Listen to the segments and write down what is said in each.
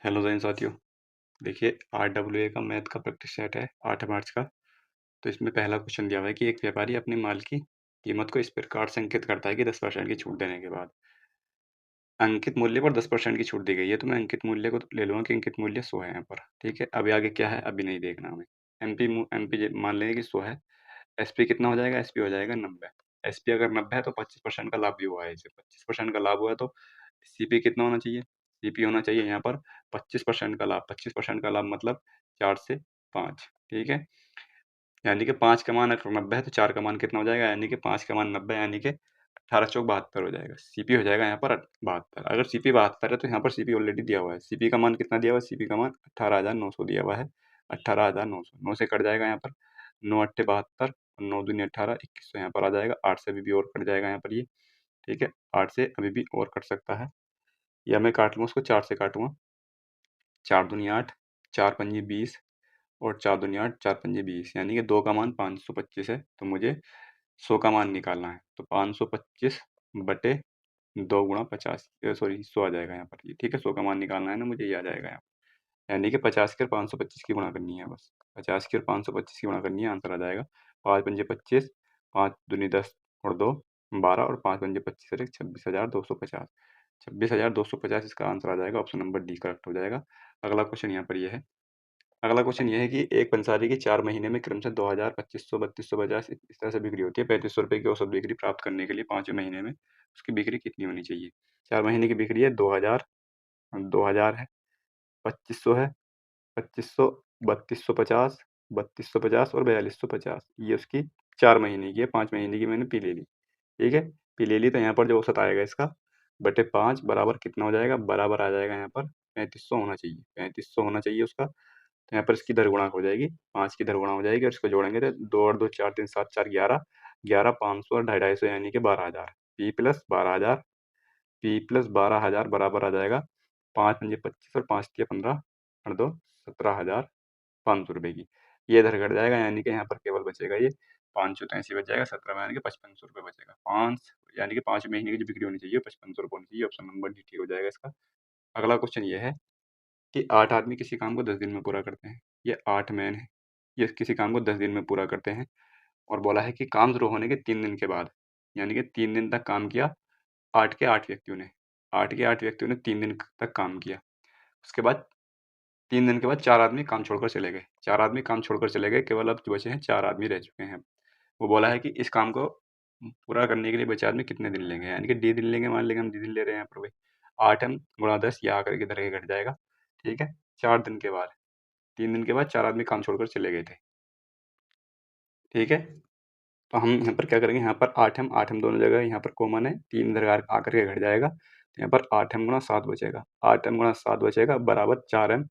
Hello Jain साथियों। देखिए RWA का मैथ का प्रैक्टिस सेट है 8 मार्च का। तो इसमें पहला क्वेश्चन दिया हुआ है कि एक व्यापारी अपने माल की कीमत को इस प्रकार से अंकित करता है कि 10% की छूट देने के बाद अंकित मूल्य पर 10% की छूट दी गई है। तो मैं अंकित मूल्य को ले लूँगा कि अंकित मूल्य 100 है यहाँ पर, ठीक है। अभी आगे क्या है अभी नहीं देखना हमें। एमपी मान लेंगे कि 100 है। एसपी कितना हो जाएगा? एसपी हो जाएगा 90। एसपी अगर 90 है तो 25% का लाभ भी हुआ है इसे। 25% का लाभ हुआ है तो सीपी कितना होना चाहिए? सीपी होना चाहिए यहाँ पर 25% का लाभ। 25% का लाभ मतलब 4 से 5, ठीक है। यानी कि 5 का मान अगर 90 है तो 4 का मान कितना हो जाएगा? यानी कि 5 का मान 90 यानी कि 18 चौक 72 हो जाएगा। सीपी हो जाएगा यहाँ पर 72। अगर सीपी 72 है तो यहाँ पर सीपी ऑलरेडी दिया हुआ है। सीपी का मान कितना दिया हुआ है? सीपी का मान 18,900 दिया हुआ है। 18,900 9 से कट जाएगा यहाँ पर। 9 अट्ठे 72 और 9 दूनी 18 2100 यहाँ पर आ जाएगा। 8 से अभी भी और कट जाएगा यहाँ पर ये, ठीक है। 8 से अभी भी और कट सकता है, या मैं काट लूँगा उसको 4 से काटूँगा। 4 दूनी 8, 4 पंजी 20 और 4 दूनी 8, 4 पंजे 20 यानी कि 2 का मान 525 है। तो मुझे 100 का मान निकालना है। तो 525 बटे 2 गुणा 50 सॉरी 100 आ जाएगा यहाँ पर ये, ठीक है। 100 का मान निकालना है ना मुझे, ये आ जाएगा यहाँ पर। यानी कि 50 की और 525 की गुणा करनी है बस। 50 की और 525 की गुणा करनी है, आंसर आ जाएगा 5 पंजे 25, 5 दूनी 10 और 2 12 और 5 पंजे 25 और 1 26,250। 26,250 इसका आंसर आ जाएगा। ऑप्शन नंबर डी करेक्ट हो जाएगा। अगला क्वेश्चन यहाँ पर ये है। अगला क्वेश्चन ये है कि एक पंसारी की 4 महीने में क्रमशः 2,000, 2,500, 3,250 इस तरह से बिक्री होती है। 3,500 रुपये की औसत बिक्री प्राप्त करने के लिए 5वें महीने में उसकी बिक्री कितनी होनी चाहिए? 4 महीने की बिक्री है 2,000, 2,000 है, 2,500 है, 2,500, 3,250, 3,250 और 4,250। ये उसकी 4 महीने की है। 5 महीने की मैंने पी ले ली, ठीक है। पी ले ली तो यहाँ पर जो औसत आएगा इसका बटे 5 बराबर कितना हो जाएगा? बराबर आ जाएगा यहाँ पर 3,500 होना चाहिए। 3,500 होना चाहिए उसका। तो यहाँ पर इसकी दर गुणा हो जाएगी, 5 की दर गुणा हो जाएगी और इसको जोड़ेंगे तो 2 और 2 4 3 7 4 11, 11 500 और 250 यानी कि 12,000। पी प्लस 12,000, पी प्लस 12,000 बराबर आ जाएगा 5 पंजे 25 और 5 तिया 15 और 2 17,500 रुपये की। ये इधर घट जाएगा यानी कि यहाँ पर केवल बचेगा ये 583 बच जाएगा। 17 में यानी कि 5,500 रुपये बचेगा। 5 यानी कि 5 महीने की जो बिक्री होनी चाहिए 5,500 रुपये होनी चाहिए। ऑप्शन नंबर डी ठीक हो जाएगा इसका। अगला क्वेश्चन ये है कि 8 आदमी किसी काम को 10 दिन में पूरा करते हैं। ये 8 मैन है, ये किसी काम को 10 दिन में पूरा करते हैं और बोला है कि काम शुरू होने के 3 दिन के बाद, यानी कि 3 दिन तक काम किया 8 के 8 व्यक्तियों ने। 8 के 8 व्यक्तियों ने 3 दिन तक काम किया। उसके बाद 3 दिन के बाद 4 आदमी काम छोड़कर चले गए। 4 आदमी काम छोड़कर चले गए, केवल अब जो बचे हैं 4 आदमी रह चुके हैं। वो बोला है कि इस काम को पूरा करने के लिए बचे आदमी कितने दिन लेंगे, यानी कि डी दिन लेंगे। मान लेंगे हम डी दिन ले रहे हैं यहाँ पर भाई। 8m गुणा 10 ये आकर के इधर के घट जाएगा, ठीक है। 4 दिन के बाद, 3 दिन के बाद 4 आदमी काम छोड़कर चले गए थे, ठीक है। तो हम यहाँ पर क्या करेंगे, यहाँ पर 8m दोनों जगह यहाँ पर कॉमन है, 3 इधर आकर के घट जाएगा। तो यहाँ पर 8m गुणा 7 बचेगा। 8m गुणा 7 बचेगा बराबर 4m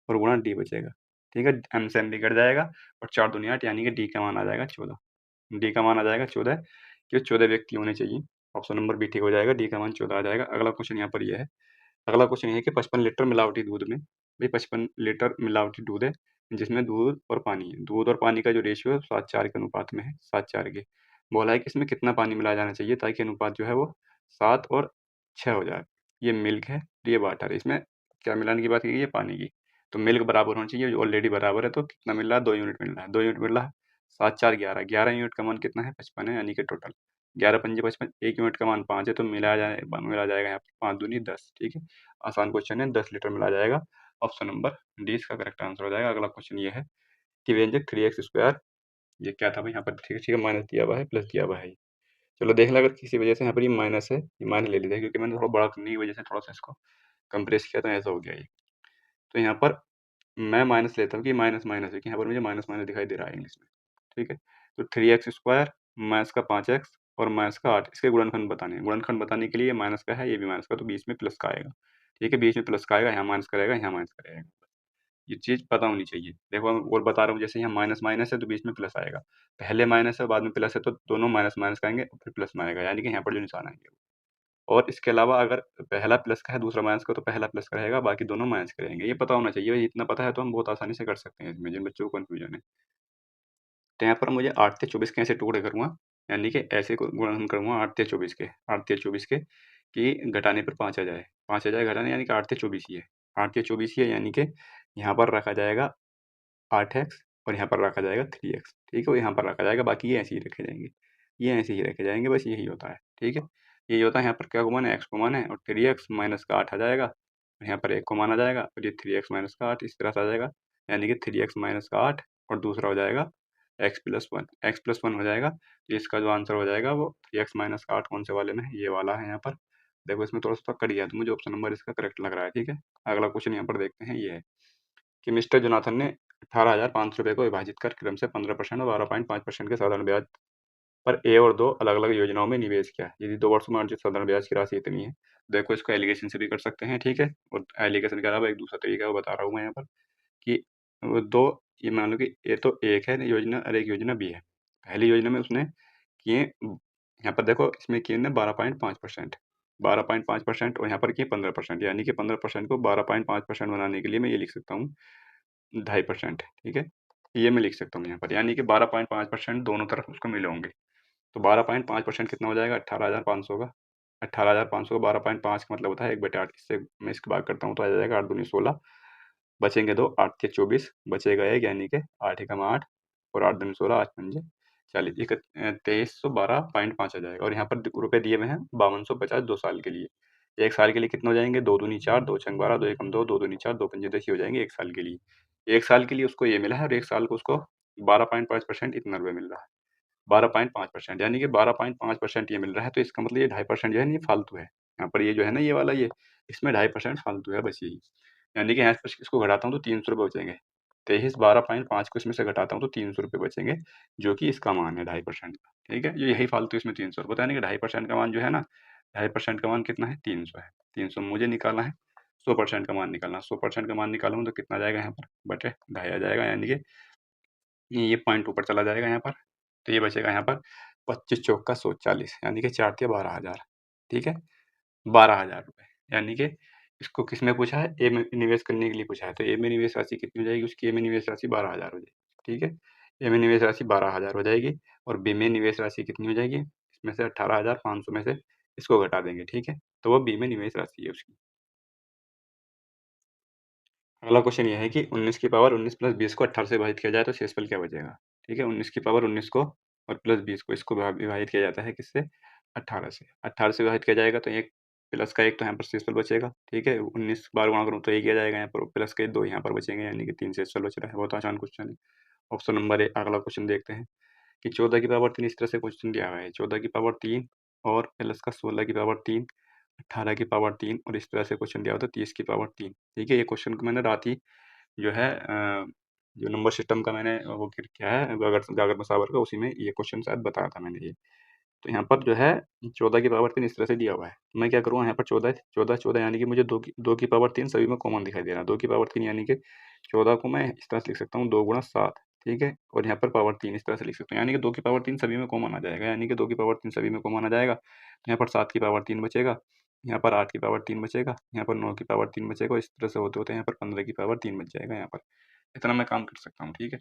और गुणा डी बचेगा, ठीक है। एम से एम भी कट जाएगा और 4 दूनी 8 यानी कि डी का मान आ जाएगा 14। डी का मान आ जाएगा 14, क्योंकि 14 व्यक्ति होने चाहिए। ऑप्शन नंबर बी ठीक हो जाएगा। डी का मान 14 आ जाएगा। अगला क्वेश्चन यहाँ पर यह है। अगला क्वेश्चन ये है कि 55 लीटर मिलावटी दूध में, भाई 55 लीटर मिलावटी दूध है जिसमें दूध और पानी है। दूध और पानी का जो रेशियो है 7:4 के अनुपात में है, 7:4 के। बोला है कि इसमें कितना पानी मिलाया जाना चाहिए ताकि अनुपात जो है वो 7 और 6 हो जाए। ये मिल्क है, ये वाटर है। इसमें क्या मिलाने की बात की गई है? पानी की। तो मिल्क बराबर होना चाहिए, जो ऑलरेडी बराबर है। तो कितना मिल रहा है? 2 यूनिट मिल रहा है। 2 यूनिट मिल रहा है। 7 4 11, 11 यूनिट का मान कितना है? 55 है, यानी कि टोटल 11 पंजे 55। 1 यूनिट का मान 5 है, तो मिला जाएगा यहाँ पर 5 दूनी 10, ठीक है। आसान क्वेश्चन है, 10 लीटर मिला जाएगा। ऑप्शन नंबर डी इसका करेक्ट आंसर हो जाएगा। अगला क्वेश्चन ये है कि व्यंजक 3x स्क्वायर, ये क्या था भाई? यहाँ पर ठीक है माइनस दिया हुआ है, प्लस दिया हुआ है। चलो देख लें, अगर किसी वजह से यहाँ पर ये माइनस है, ये माइनस ले लेते हैं, क्योंकि मैंने थोड़ा बड़ा करने की वजह से थोड़ा सा इसको कंप्रेस किया, तो ऐसा हो गया ये। तो यहाँ पर मैं माइनस लेता हूँ कि माइनस माइनस है, कि यहाँ पर मुझे माइनस माइनस दिखाई दे रहा है इंग्लिश में, ठीक है। तो 3x स्क्वायर माइनस का 5x और माइनस का 8, इसके गुणनखंड बताने हैं। गुणनखंड बताने के लिए माइनस का है, ये भी माइनस का, तो बीच में प्लस का आएगा, ठीक है। बीच में प्लस का आएगा, यहाँ माइनस करेगा, यहाँ माइनस करेगा। ये चीज़ पता होनी चाहिए। देखो मैं और बता रहा हूँ, जैसे यहाँ माइनस माइनस है तो बीच में प्लस आएगा। पहले माइनस है बाद में प्लस है, तो दोनों माइनस माइनस का आएंगे और फिर प्लस में आएगा, यानी कि यहाँ पर जो निशान आएंगे। और इसके अलावा अगर पहला प्लस का है दूसरा माइनस का, तो पहला प्लस का रहेगा, बाकी दोनों माइनस का रहेंगे। ये पता होना चाहिए। भाई इतना पता है तो हम बहुत आसानी से कर सकते हैं इसमें, जिन बच्चों को कन्फ्यूजन है। तो यहाँ पर मुझे 8 से 24 के ऐसे टुकड़े करूँगा, यानी कि ऐसे गुणन करूँगा 8 से 24 के, 8 से 24 के, कि घटाने पर 5 आ जाए। 5 आ जाए घटाने, यानी कि 8 से 24 ही है। 8 या 24 ही है, यानी कि यहाँ पर रखा जाएगा 8x और यहाँ पर रखा जाएगा 3x, ठीक है? और यहाँ पर रखा जाएगा, बाकी ये ऐसे ही रखे जाएंगे, ये ऐसे ही रखे जाएंगे, बस यही होता है, ठीक है? यही होता है। यहाँ पर क्या कॉमन है? x कॉमन है, और 3x माइनस का 8 आ जाएगा, और यहाँ पर 1 कॉमन आ जाएगा, और ये 3x माइनस का 8 इस तरह से आ जाएगा, यानी कि 3x माइनस का 8, और दूसरा हो जाएगा x+1 हो जाएगा। तो इसका जो आंसर हो जाएगा वो 3x माइनस का 8 कौन से वाले में है? ये वाला है। यहाँ पर देखो, इसमें थोड़ा सा कट गया, तो मुझे ऑप्शन नंबर इसका करेक्ट लग रहा है, ठीक है? अगला क्वेश्चन यहाँ पर देखते हैं, ये है कि मिस्टर जोनाथन ने 18,500 रुपये को विभाजित कर क्रम से 15% और 12.5% के साधारण ब्याज पर ए और दो अलग-अलग योजनाओं में निवेश किया। यदि 2 वर्षों में अर्जित साधारण ब्याज की राशि इतनी है। देखो, इसको एलिगेशन से भी कर सकते हैं, ठीक है? और एलिगेशन के अलावा एक दूसरा तरीका वो बता रहा हूँ मैं यहाँ पर कि वो 2, ये मान लो कि ये तो एक है योजना और एक योजना बी है। पहली योजना में उसने किए, यहाँ पर देखो इसमें किए ने 12.5%, 12.5% और यहाँ पर किए 15%, यानी कि 15% को 12.5% बनाने के लिए मैं ये लिख सकता हूँ 2.5%, ठीक है? ये मैं लिख सकता हूँ यहाँ पर, यानी कि 12.5% दोनों तरफ उसको मिले होंगे। तो 12.5% कितना हो जाएगा? 18,500 का। 18,500 का 12.5 का मतलब होता है 1/8। इससे मैं इसको भाग करता हूँ तो आ जाएगा 8 दूनी 16, बचेंगे 2, 8 के 24, बचेगा 1, यानी कि 8 एकम 8 और 8 दूनी 16, 8 पंजे 40, 2312.5 आ जाएगा। और यहाँ पर रुपए दिए हुए हैं 5250 2 साल के लिए। 1 साल के लिए कितने हो जाएंगे? 2 दूनी 4, 2 छंग 12, 2 एकम 2, 2 दूनी 4, 2 पंजे 10 हो जाएंगे 1 साल के लिए। 1 साल के लिए उसको ये मिला है, और 1 साल को उसको 12.5% इतना रुपए मिल रहा है। 12.5%, यानी कि 12.5% ये मिल रहा है, तो इसका मतलब ये 2.5% जो है ना, ये फालतू है। यहाँ पर ये जो है ना, ये वाला ये, इसमें 2.5% फालतू है, बस यही। यानी कि यहाँ से इसको घटाता हूँ तो 300 रुपये बचेंगे। 23 12.5 को इसमें से घटाता हूँ तो 300 रुपये बचेंगे, जो कि इसका मान है 2.5% का, ठीक है? ये यही फालतू इसमें 300 रुपये, यानी कि 2.5% का मान जो है ना, 2.5% का मान कितना है? 300 है। 300 मुझे निकालना है, 100% का मान निकालना है। 100% का मान निकालूंगा तो कितना आ जाएगा यहाँ पर? बटे 2.5 आ जाएगा, यानी कि ये पॉइंट ऊपर चला जाएगा यहाँ पर, तो ये बचेगा यहाँ पर 25 चौका 140, यानी कि 4 के 12,000, ठीक है? 12,000 रुपये, यानी कि इसको किस में पूछा है? ए में निवेश करने के लिए पूछा है, तो ए में निवेश राशि कितनी हो जाएगी? उसकी ए में निवेश राशि 12,000 हो जाएगी, ठीक है? ए में निवेश राशि 12,000 हो जाएगी, और बी में निवेश राशि कितनी हो जाएगी? इसमें से 18,500 में से इसको घटा देंगे, ठीक है? तो वो बी में निवेश राशि है उसकी। अगला क्वेश्चन ये है कि 19 की पावर 19 प्लस 20 को 18 से विभाजित किया जाए तो शेषफल क्या बचेगा? ठीक है, 19 की पावर 19 को और प्लस 20 को, इसको विभाजित किया जाता है किससे? 18 से। 18 से विभाजित किया जाएगा तो एक प्लस का 1 तो यहाँ पर शेषफल बचेगा, ठीक है? 19 बार गुणा करूँ तो 1 ही आ जाएगा यहाँ पर, प्लस के 2 यहाँ पर बचेंगे, यानी कि 3 शेषफल बच रहा है। बहुत आसान क्वेश्चन है। ऑप्शन नंबर ए, अगला क्वेश्चन देखते हैं कि 14 की पावर 3 इस तरह से क्वेश्चन दिया हुआ है, 14 की पावर 3 और प्लस का 16 की पावर 3, 18 की पावर 3 और इस तरह से क्वेश्चन दिया होता है 30 की पावर 3, ठीक है? ये क्वेश्चन को मैंने रात ही जो है जो नंबर सिस्टम का मैंने वो किया है गागर गागर मसावर का, उसी में ये क्वेश्चन शायद बताया था मैंने ये। तो यहाँ पर जो है 14 की पावर 3 इस तरह से दिया हुआ है। तो मैं क्या करूँगा, यहाँ पर 14 14 14, यानी कि मुझे 2 की पावर 3 सभी में कॉमन दिखाई दे रहा है। 2 की पावर 3 यानी कि 14 को मैं इस तरह से लिख सकता हूँ 2 गुणा 7, ठीक है? और यहाँ पर पावर 3 इस तरह से लिख सकता हूँ, यानी कि 2 की पावर 3 सभी में कॉमन आ जाएगा, यानी कि 2 की पावर 3 सभी में कॉमन आ जाएगा। तो यहाँ पर 7 की पावर 3 बचेगा, यहाँ पर 8 की पावर 3 बचेगा, यहाँ पर 9 की पावर 3 बचेगा, इस तरह से होते-होते यहाँ पर 15 की पावर 3 बच जाएगा यहाँ पर। इतना मैं काम कर सकता हूँ, ठीक है?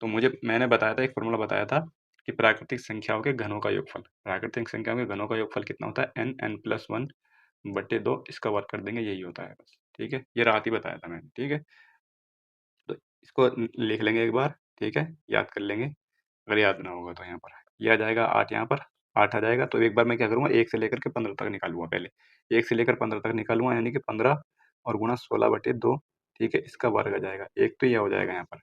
तो मैंने बताया था, एक फ़ॉर्मूला बताया था कि प्राकृतिक संख्याओं के घनों का योगफल। प्राकृतिक संख्याओं के घनों का योगफल कितना होता है? n+1 बटे 2, इसका वर्ग कर देंगे, यही होता है बस, ठीक है? ये रात ही बताया था मैंने, ठीक है? तो इसको लिख लेंगे एक बार, ठीक है? याद कर लेंगे, अगर याद ना होगा तो यहाँ पर। ये आ जाएगा 8, यहाँ पर 8 आ जाएगा, तो एक बार मैं क्या करूँगा, 1 से लेकर के 15 तक निकालूँगा पहले। 1 से लेकर 15 तक निकालूँगा, यानी कि 15 और गुणा 16 बटे 2, ठीक है? इसका वर्ग आ जाएगा। एक तो ये हो जाएगा यहाँ पर।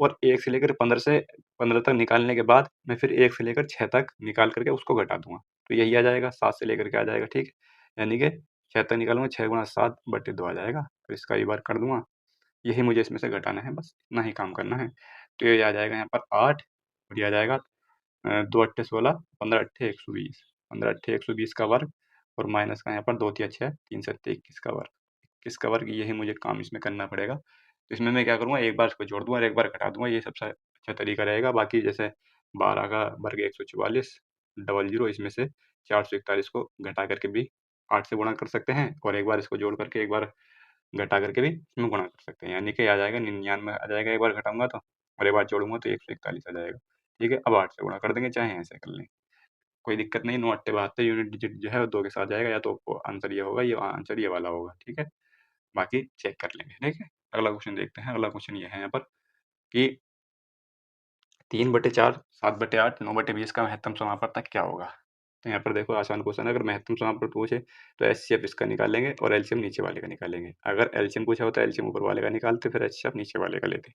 और 1 से लेकर 15 तक निकालने के बाद मैं फिर 1 से लेकर 6 तक निकाल करके उसको घटा दूँगा। तो यही आ जाएगा, 7 से लेकर के आ जाएगा, ठीक है? यानी कि 6 तक निकालूँगा, 6 गुणा 7 बटे 2 आ जाएगा। फिर इसका भी वर्ग कर दूँगा। यही मुझे इसमें से घटाना है, बस इतना ही काम करना है। तो ये आ जाएगा यहाँ पर 8, और ये आ जाएगा 2 अट्ठे 16, 15 अट्ठे 120, 15 अट्ठे 120 का वर्ग, और माइनस का यहाँ पर 2 तिया 6, 3 सत्ते 21 का वर्ग। 21 का वर्ग, यही मुझे काम इसमें करना पड़ेगा। तो इसमें मैं क्या करूँगा, एक बार इसको जोड़ दूँगा और एक बार घटा दूँगा, ये सबसे अच्छा तरीका रहेगा। बाकी जैसे 12 का वर्ग 144, डबल ज़ीरो, इसमें से 441 को घटा करके भी 8 से गुणा कर सकते हैं, और एक बार इसको जोड़ करके एक बार घटा करके भी इसमें गुणा कर सकते हैं, यानी कि आ जाएगा 99 आ जाएगा, एक बार घटाऊँगा तो, और एक बार जोड़ूँगा तो 141 आ जाएगा। ठीक है? अब 8 से गुणा कर देंगे, चाहे ऐसे कर लें, कोई दिक्कत नहीं। 9 अट्ठे 72 यूनिट डिजिट जो है वो 2 के साथ जाएगा, या तो आंसर ये होगा, ये आंसर ये वाला होगा। ठीक है? बाकी चेक कर लेंगे, ठीक है? अगला क्वेश्चन देखते हैं। अगला क्वेश्चन ये है यहाँ पर कि 3/4, 7/8, 9/20 का महत्तम समापवर्तक क्या होगा? तो यहाँ पर देखो आसान क्वेश्चन है। अगर महत्तम समापवर्तक पूछे तो एचसीएफ इसका निकालेंगे और एलसीएम नीचे वाले का निकालेंगे। अगर एलसीएम पूछा होता है एलसीएम ऊपर वाले का निकालते, फिर एचसीएफ नीचे वाले का लेते।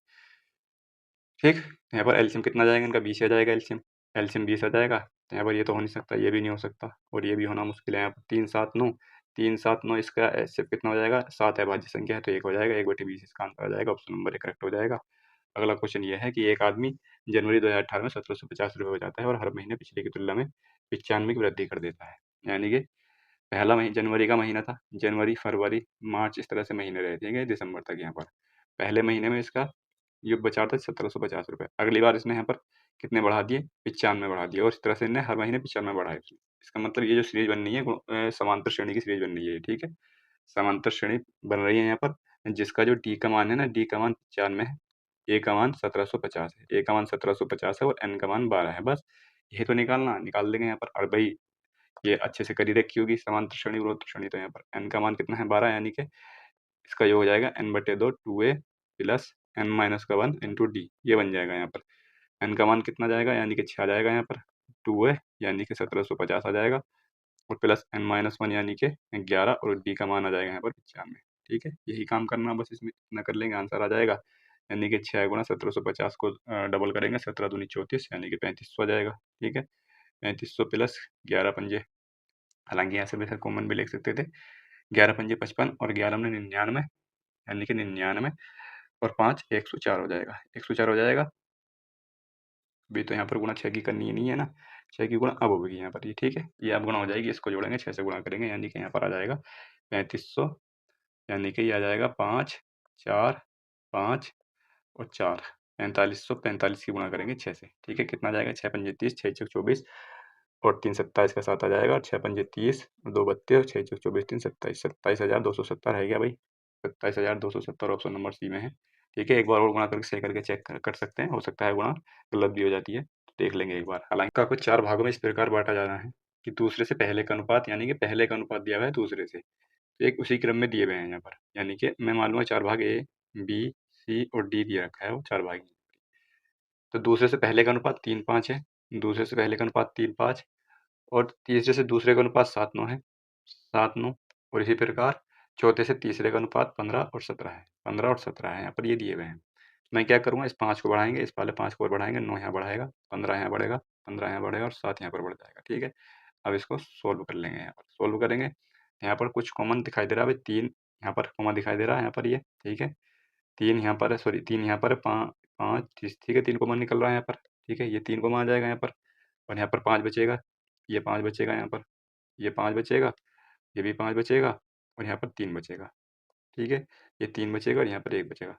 ठीक, यहाँ पर एलसीएम कितना जाएगा इनका? 20 आ जाएगा एलसीएम। एलसीएम 20 आ जाएगा तो यहाँ पर ये तो हो नहीं सकता, ये भी नहीं हो सकता और ये भी होना मुश्किल है। यहाँ पर 3, 7, 9, 3, 7, 9 इसका एचसीएफ कितना हो जाएगा? 7 अभाज्य संख्या है तो 1 हो जाएगा, 1/20 इसका आंसर आ जाएगा। ऑप्शन नंबर 1 करेक्ट हो जाएगा। अगला क्वेश्चन ये है कि एक आदमी जनवरी 2018 में 1750 रुपये हो जाता है और हर महीने पिछले की तुलना में 95 की वृद्धि कर देता है। यानी कि पहला महीना जनवरी का महीना था, जनवरी, फरवरी, मार्च इस तरह से महीने रहे थे दिसंबर तक। यहाँ पर पहले महीने में इसका जो बचा था 1750 रुपये। अगली बार इसने यहाँ पर कितने बढ़ा दिए? 95 बढ़ा दिए और इस तरह से इन्हें हर महीने 95 बढ़ाए। इसका मतलब ये जो सीरीज बननी है समांतर श्रेणी की सीरीज बननी है, ठीक है? समांतर श्रेणी बन रही है यहाँ पर, जिसका जो डी का मान है ना, डी का मान 95 है, ए का मान 1750 है, ए का मान 1750 है और एन का मान 12 है। बस ये तो निकाल देंगे यहाँ पर। और भाई ये अच्छे से कर ही रखी होगी समांतर श्रेणी विरोधी श्रेणी। तो यहाँ पर एन का मान कितना है? 12, यानी कि इसका योग हो जाएगा n/2 2a plus n-1 into D, ये बन जाएगा यहाँ पर। एन का मान कितना जाएगा? यानी कि 6 आ जाएगा यहाँ पर, 2a यानी कि 1750 आ जाएगा और प्लस n-1 यानी कि 11 और डी का मान आ जाएगा यहाँ पर 95। ठीक है, यही काम करना बस, इसमें इतना कर लेंगे आंसर आ जाएगा। यानी कि 6 गुणा 1750 को डबल करेंगे, 17 दूनी 34 यानी कि 3500 आ जाएगा। ठीक है, 3500 प्लस 11 पंजे, हालांकि यहाँ से वैसे कॉमन भी लिख सकते थे, 11 पंजे 55 और 11 में 99 यानी कि 99 और 5 104 हो जाएगा। 104 हो जाएगा। अभी तो यहाँ पर गुणा 6 की करनी ही नहीं है ना, 6 की गुणा अब होगी यहाँ पर ये। ठीक है, ये अब गुणा हो जाएगी, इसको जोड़ेंगे 6 से गुणा करेंगे यानी कि यहाँ पर आ जाएगा 3500, यानी कि ये आ जाएगा 5, 4, 5 और 4, 4500। 45 की गुणा करेंगे 6 से। ठीक है, कितना आ जाएगा? 6 पंजे 30, 6 चौक 24 और 3 27 का 7 आ जाएगा और 6 पंजे 30, 2 32 और 6 चौक 24, 3 27, 27,270 है क्या भाई? 27,270 ऑप्शन नंबर सी में है। ठीक है, एक बार और गुणा करके सही करके चेक कर सकते हैं, हो सकता है गुणा गलत भी हो जाती है, तो देख लेंगे एक बार। हालांकि का कुछ 4 भागों में इस प्रकार बांटा जाना है कि दूसरे से पहले का अनुपात, यानी कि पहले का अनुपात दिया हुआ है दूसरे से, तो एक उसी क्रम में दिए हुए हैं यहाँ पर। यानी कि मैं मान लूँगा 4 भाग ए, बी, सी और डी दिया रखा है, वो 4 भाग। तो दूसरे से पहले का अनुपात 3:5 है, दूसरे से पहले का अनुपात 3:5 और तीसरे से दूसरे का अनुपात 7:9 है, 7:9। और इसी प्रकार चौथे से तीसरे का अनुपात 15 और 17 है, 15 और 17 है, यहाँ पर ये दिए हुए हैं। मैं क्या करूँगा, इस 5 को बढ़ाएंगे, इस वाले 5 को और बढ़ाएंगे, 9 यहाँ बढ़ाएगा, 15 यहाँ बढ़ेगा, 15 यहाँ बढ़ेगा और 7 यहाँ पर बढ़ जाएगा। ठीक है, अब इसको सोल्व कर लेंगे। यहाँ पर सोल्व करेंगे, यहाँ पर कुछ कॉमन दिखाई दे रहा है भाई, 3 यहाँ पर कॉमन दिखाई दे रहा है यहाँ पर ये। ठीक है, 3 यहाँ पर है, सॉरी 3 यहाँ पर है, 5, ठीक है, 3 कॉमन निकल रहा है यहाँ पर। ठीक है, ये 3 कॉमन आ जाएगा यहाँ पर और यहाँ पर 5 बचेगा, ये 5 बचेगा यहाँ पर, ये 5 बचेगा, ये भी 5 बचेगा और यहाँ पर 3 बचेगा। ठीक है, ये 3 बचेगा और यहाँ पर 1 बचेगा।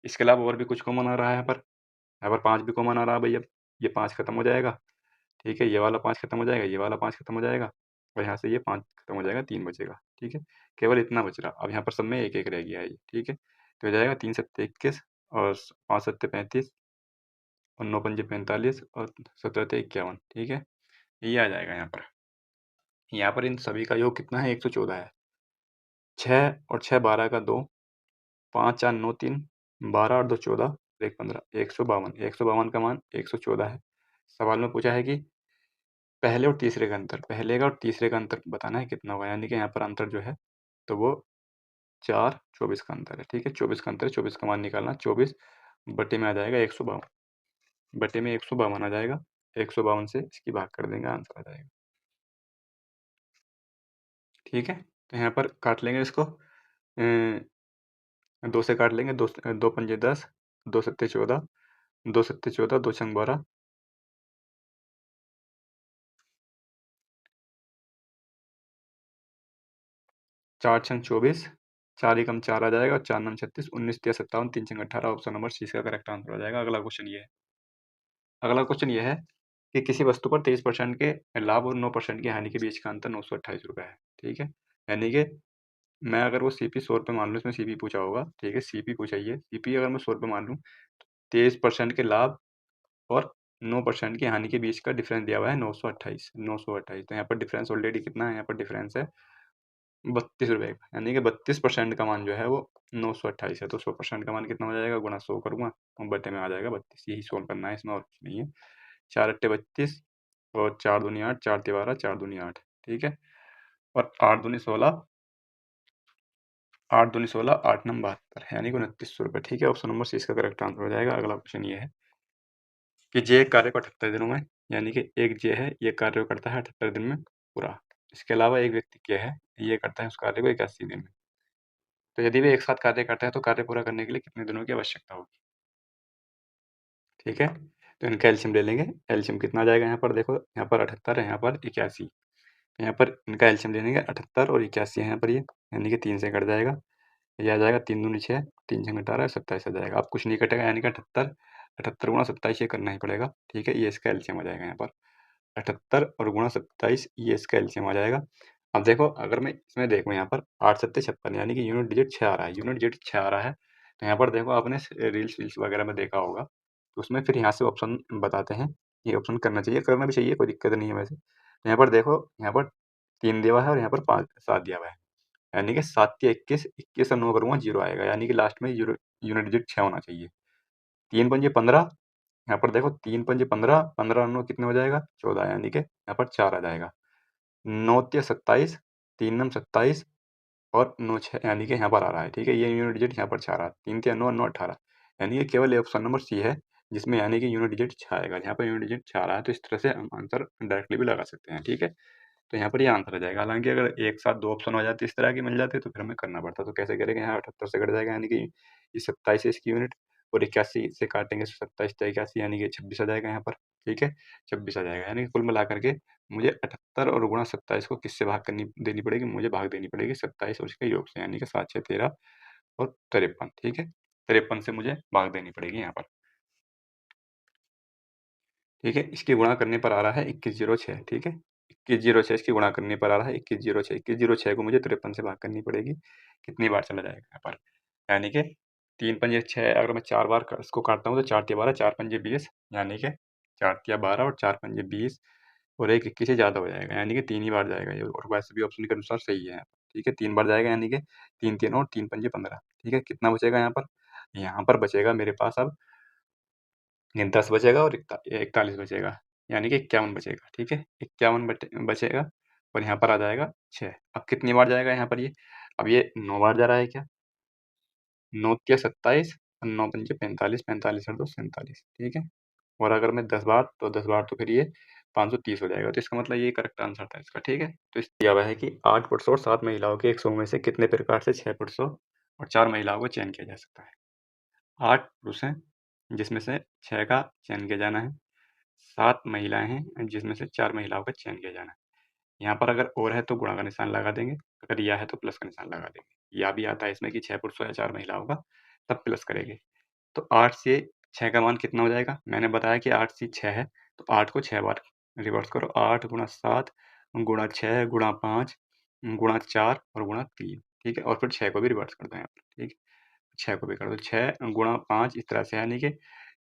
इसके अलावा और भी कुछ कॉमन आ रहा है यहाँ पर 5 भी कॉमन आ रहा है भाई। अब ये 5 खत्म हो जाएगा, ठीक है, ये वाला 5 खत्म हो जाएगा, ये वाला 5 खत्म हो जाएगा और यहाँ से ये 5 खत्म हो जाएगा, 3 बचेगा। ठीक है, केवल इतना बच रहा। अब यहाँ पर सब में 1-1 रह गया है ये। ठीक है, तो हो जाएगा 3 सत्ते 21 और 5 सत्ते 35 और 9 पंजे 45 और 17 ते 51। ठीक है, ये आ जाएगा यहाँ पर। यहाँ पर इन सभी का योग कितना है? 114 है। 6 और 6 12 का 2, 5 4 9 3, 12 और 2 14, 1 15, 152। 152 का मान 114 है। सवाल में पूछा है कि पहले और तीसरे का अंतर, पहले का और तीसरे का अंतर बताना है कितना होगा, यानी कि यहाँ पर अंतर जो है तो वो 4 24 का अंतर है। ठीक है, 24 का अंतर है, 24 का मान निकालना, 24 बटे में आ जाएगा 152, बटे में 152 आ जाएगा, 152 से इसकी भाग कर देंगे, आंसर आ जाएगा। ठीक है, तो यहाँ पर काट लेंगे इसको, 2 से काट लेंगे, 2 पंजे 10, 2 सत्ते 14, 2 सत्ते 14, 2 छंग 12, 4 छंग 24, 4 एकम 4 आ जाएगा और 4 नम 36, 19 तिया 57, 3 छंग 18, ऑप्शन नंबर सी इसका करेक्ट आंसर हो जाएगा। अगला क्वेश्चन ये है कि किसी वस्तु पर 23% के लाभ और 9% की हानि के बीच का अंतर 928 रुपये है। ठीक है, यानी कि मैं अगर वो सीपी 100 रुपये मान लूँ, इसमें सीपी पूछा होगा। ठीक है, सीपी पूछा ही है, सीपी अगर मैं 100 रुपये मान लूँ, 23% के लाभ और 9% की हानि के बीच का डिफरेंस दिया हुआ है 928। तो यहाँ पर डिफरेंस ऑलरेडी कितना है, यहाँ पर डिफरेंस है ₹32 का, यानी कि 32% का मान जो है वो 928 है। तो 100% का मान कितना हो जाएगा, गुणा 100 करूँगा और बटे में आ जाएगा 32। यही सोल्व करना है, इसमें और कुछ नहीं है। 4 अट्टे 32 और 4 दूनी 8, 4 तिया 12, 4 दूनी 8, ठीक है। और 8 दूनी 16, 8 दूनी 16, 8 नम 72, यानी कि ₹2900, ठीक है। ऑप्शन नंबर सी इसका करेक्ट आंसर हो जाएगा। अगला क्वेश्चन ये है कि जे एक कार्य को 78 दिनों में, यानी कि एक जे है, ये कार्य को करता है 78 दिन में पूरा। इसके अलावा एक व्यक्ति के है, ये करता है उस कार्य को 81 दिन में। तो यदि वे एक साथ कार्य करते हैं तो कार्य पूरा करने के लिए कितने दिनों की आवश्यकता होगी, ठीक है। तो इनका एलसीएम ले लेंगे। एलसीएम कितना आ जाएगा, यहाँ पर देखो, यहाँ पर 78 है, यहाँ पर 81। यहाँ पर इनका एलसीएम ले लेंगे, 78 और 81 है यहाँ पर, ये यानी कि 3 से कट जाएगा। ये आ जाएगा 3 दूनी 6, 3 छंग 18, 27 आ जाएगा। अब कुछ नहीं कटेगा, यानी कि 78, 78 गुणा 27 ये करना ही पड़ेगा, ठीक है। ये इसका एलसीएम आ जाएगा यहाँ पर 78 और गुणा 27, ये इसका एलसीएम आ जाएगा। अब देखो, अगर मैं इसमें देखूँ यहाँ पर 8 सत्ते 56, यानी कि यूनिट डिजिट 6 आ रहा है, यूनिट डिजिट 6 आ रहा है। तो यहाँ पर देखो, आपने रील्स वील्स वगैरह में देखा होगा, तो उसमें फिर यहाँ से ऑप्शन बताते हैं, ये ऑप्शन करना चाहिए, करना भी चाहिए, कोई दिक्कत नहीं है वैसे। तो यहाँ पर देखो, यहाँ पर 3 दिया हुआ है और यहाँ पर 5 7 दिया हुआ है, यानी कि 7 या 21, 21 और 9 करूँगा 0 आएगा, यानी कि लास्ट में यूनिट डिजिट 6 होना चाहिए। 3 पंजे 15, यहाँ पर देखो 3 पंजे 15, 15 और 9 कितने हो जाएगा, 14, यानी कि यहाँ पर 4 आ जाएगा। 9 तिया 27, 3 नम 27 और 9 6, यानी कि यहाँ पर आ रहा है, ठीक है। ये यूनिट डिजिट यहाँ पर 6 आ रहा है, 3 तिया 9, 9 18, यानी कि केवल ये ऑप्शन नंबर सी है जिसमें यानी कि यूनिट डिजिट 6 आएगा। यहाँ पर यूनिट डिजिट 6 आ रहा है, तो इस तरह से हम आंसर डायरेक्टली भी लगा सकते हैं, ठीक है। तो यहाँ पर ये आंसर आ जाएगा। हालांकि अगर एक साथ 2 ऑप्शन हो जाते, इस तरह की मिल जाती, तो फिर हमें करना पड़ता। तो कैसे करेंगे, यहाँ 78 से कट जाएगा, यानी कि ये 27 है इसकी यूनिट, और 81 से काटेंगे 27 से 81, यानी कि 26 आ जाएगा यहाँ पर, ठीक है। 26 आ जाएगा, यानी कि कुल मिला करके मुझे 78 और गुणा 27 को किससे भाग करनी देनी पड़ेगी, मुझे भाग देनी पड़ेगी 27 और इसके योग से, यानी कि 7 6 13 और 53, ठीक है। 53 से मुझे भाग देनी पड़ेगी यहाँ पर, ठीक है। इसकी गुणा करने पर आ रहा है 2106, ठीक है। 2106 इसकी गुणा करने पर आ रहा है 2106। 2106 को मुझे 53 से भाग करनी पड़ेगी, कितनी बार चला जाएगा यहाँ पर, यानी कि 3 पंजे 6, अगर मैं 4 बार इसको काटता हूँ तो 4 तिया 12, 4 पंजे 20, यानी कि 4 तिया 12 और 4 पंजे 20 और एक 21 से ज़्यादा हो जाएगा, यानी कि 3 ही बार जाएगा ये, और वैसे भी ऑप्शन के अनुसार सही है, ठीक है। 3 बार जाएगा, यानी कि 3 3 और 3 पंजे 15, ठीक है। कितना बचेगा यहाँ पर, यहाँ पर बचेगा मेरे पास अब ये 10 बचेगा और 41 बचेगा, यानी कि 51 बचेगा, ठीक है। 51 बचेगा और यहाँ पर आ जाएगा 6। अब कितनी बार जाएगा यहाँ पर ये, अब ये 9 बार जा रहा है क्या, 9 तिया 27 और 9 पंजे 45, 45 और 2 47, ठीक है। और अगर मैं 10 बार, तो 10 बार तो फिर ये 530 हो जाएगा। तो इसका मतलब ये करेक्ट आंसर था इसका, ठीक है। तो इस दिया हुआ है कि 8 पुरुषों और 7 महिलाओं के एक समूह में से कितने प्रकार से 6 पुरुषों और 4 महिलाओं को चयन किया जा सकता है। 8 पुरुष हैं जिसमें से 6 का चयन किया जाना है, 7 महिलाएं हैं जिसमें से 4 महिलाओं का चयन किया जाना है। यहाँ पर अगर और है तो गुणा का निशान लगा देंगे, अगर या है तो प्लस का निशान लगा देंगे। या भी आता है इसमें कि 6 पुरुषों या 4 महिलाओं का, तब प्लस करेंगे। तो 8 से 6 का मान कितना हो जाएगा, मैंने बताया कि 8 से 6 है, तो 8 को 6 बार रिवर्स करो, 8 गुणा 7 गुणा 6 गुणा 5 गुणा 4 और गुणा 3, ठीक है। और फिर 6 को भी रिवर्स कर दो यहाँ पर, ठीक है। 6 को भी कर दो, 6 गुणा 5 इस तरह से, यानी कि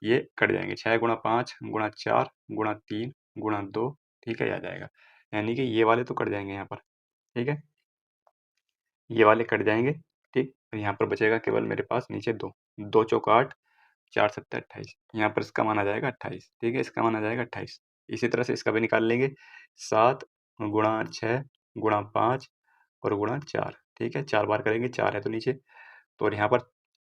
ये कट जाएंगे, 6 गुणा 5 गुणा 4 गुणा 3 गुणा 2, ठीक है, ये आ जाएगा। यानी कि ये वाले तो कट जाएंगे यहाँ पर, ठीक है, ये वाले कट जाएंगे, ठीक। और यहाँ पर बचेगा केवल मेरे पास नीचे 2, 2 चौक 8, 4 सत्ते 28, यहाँ पर इसका मान आ जाएगा 28, ठीक है, इसका मान आ जाएगा 28। इसी तरह से इसका भी निकाल लेंगे, 7 गुणा 6 गुणा 5 और गुणा 4, ठीक है। 4 बार करेंगे, 4 है तो नीचे, तो और यहाँ पर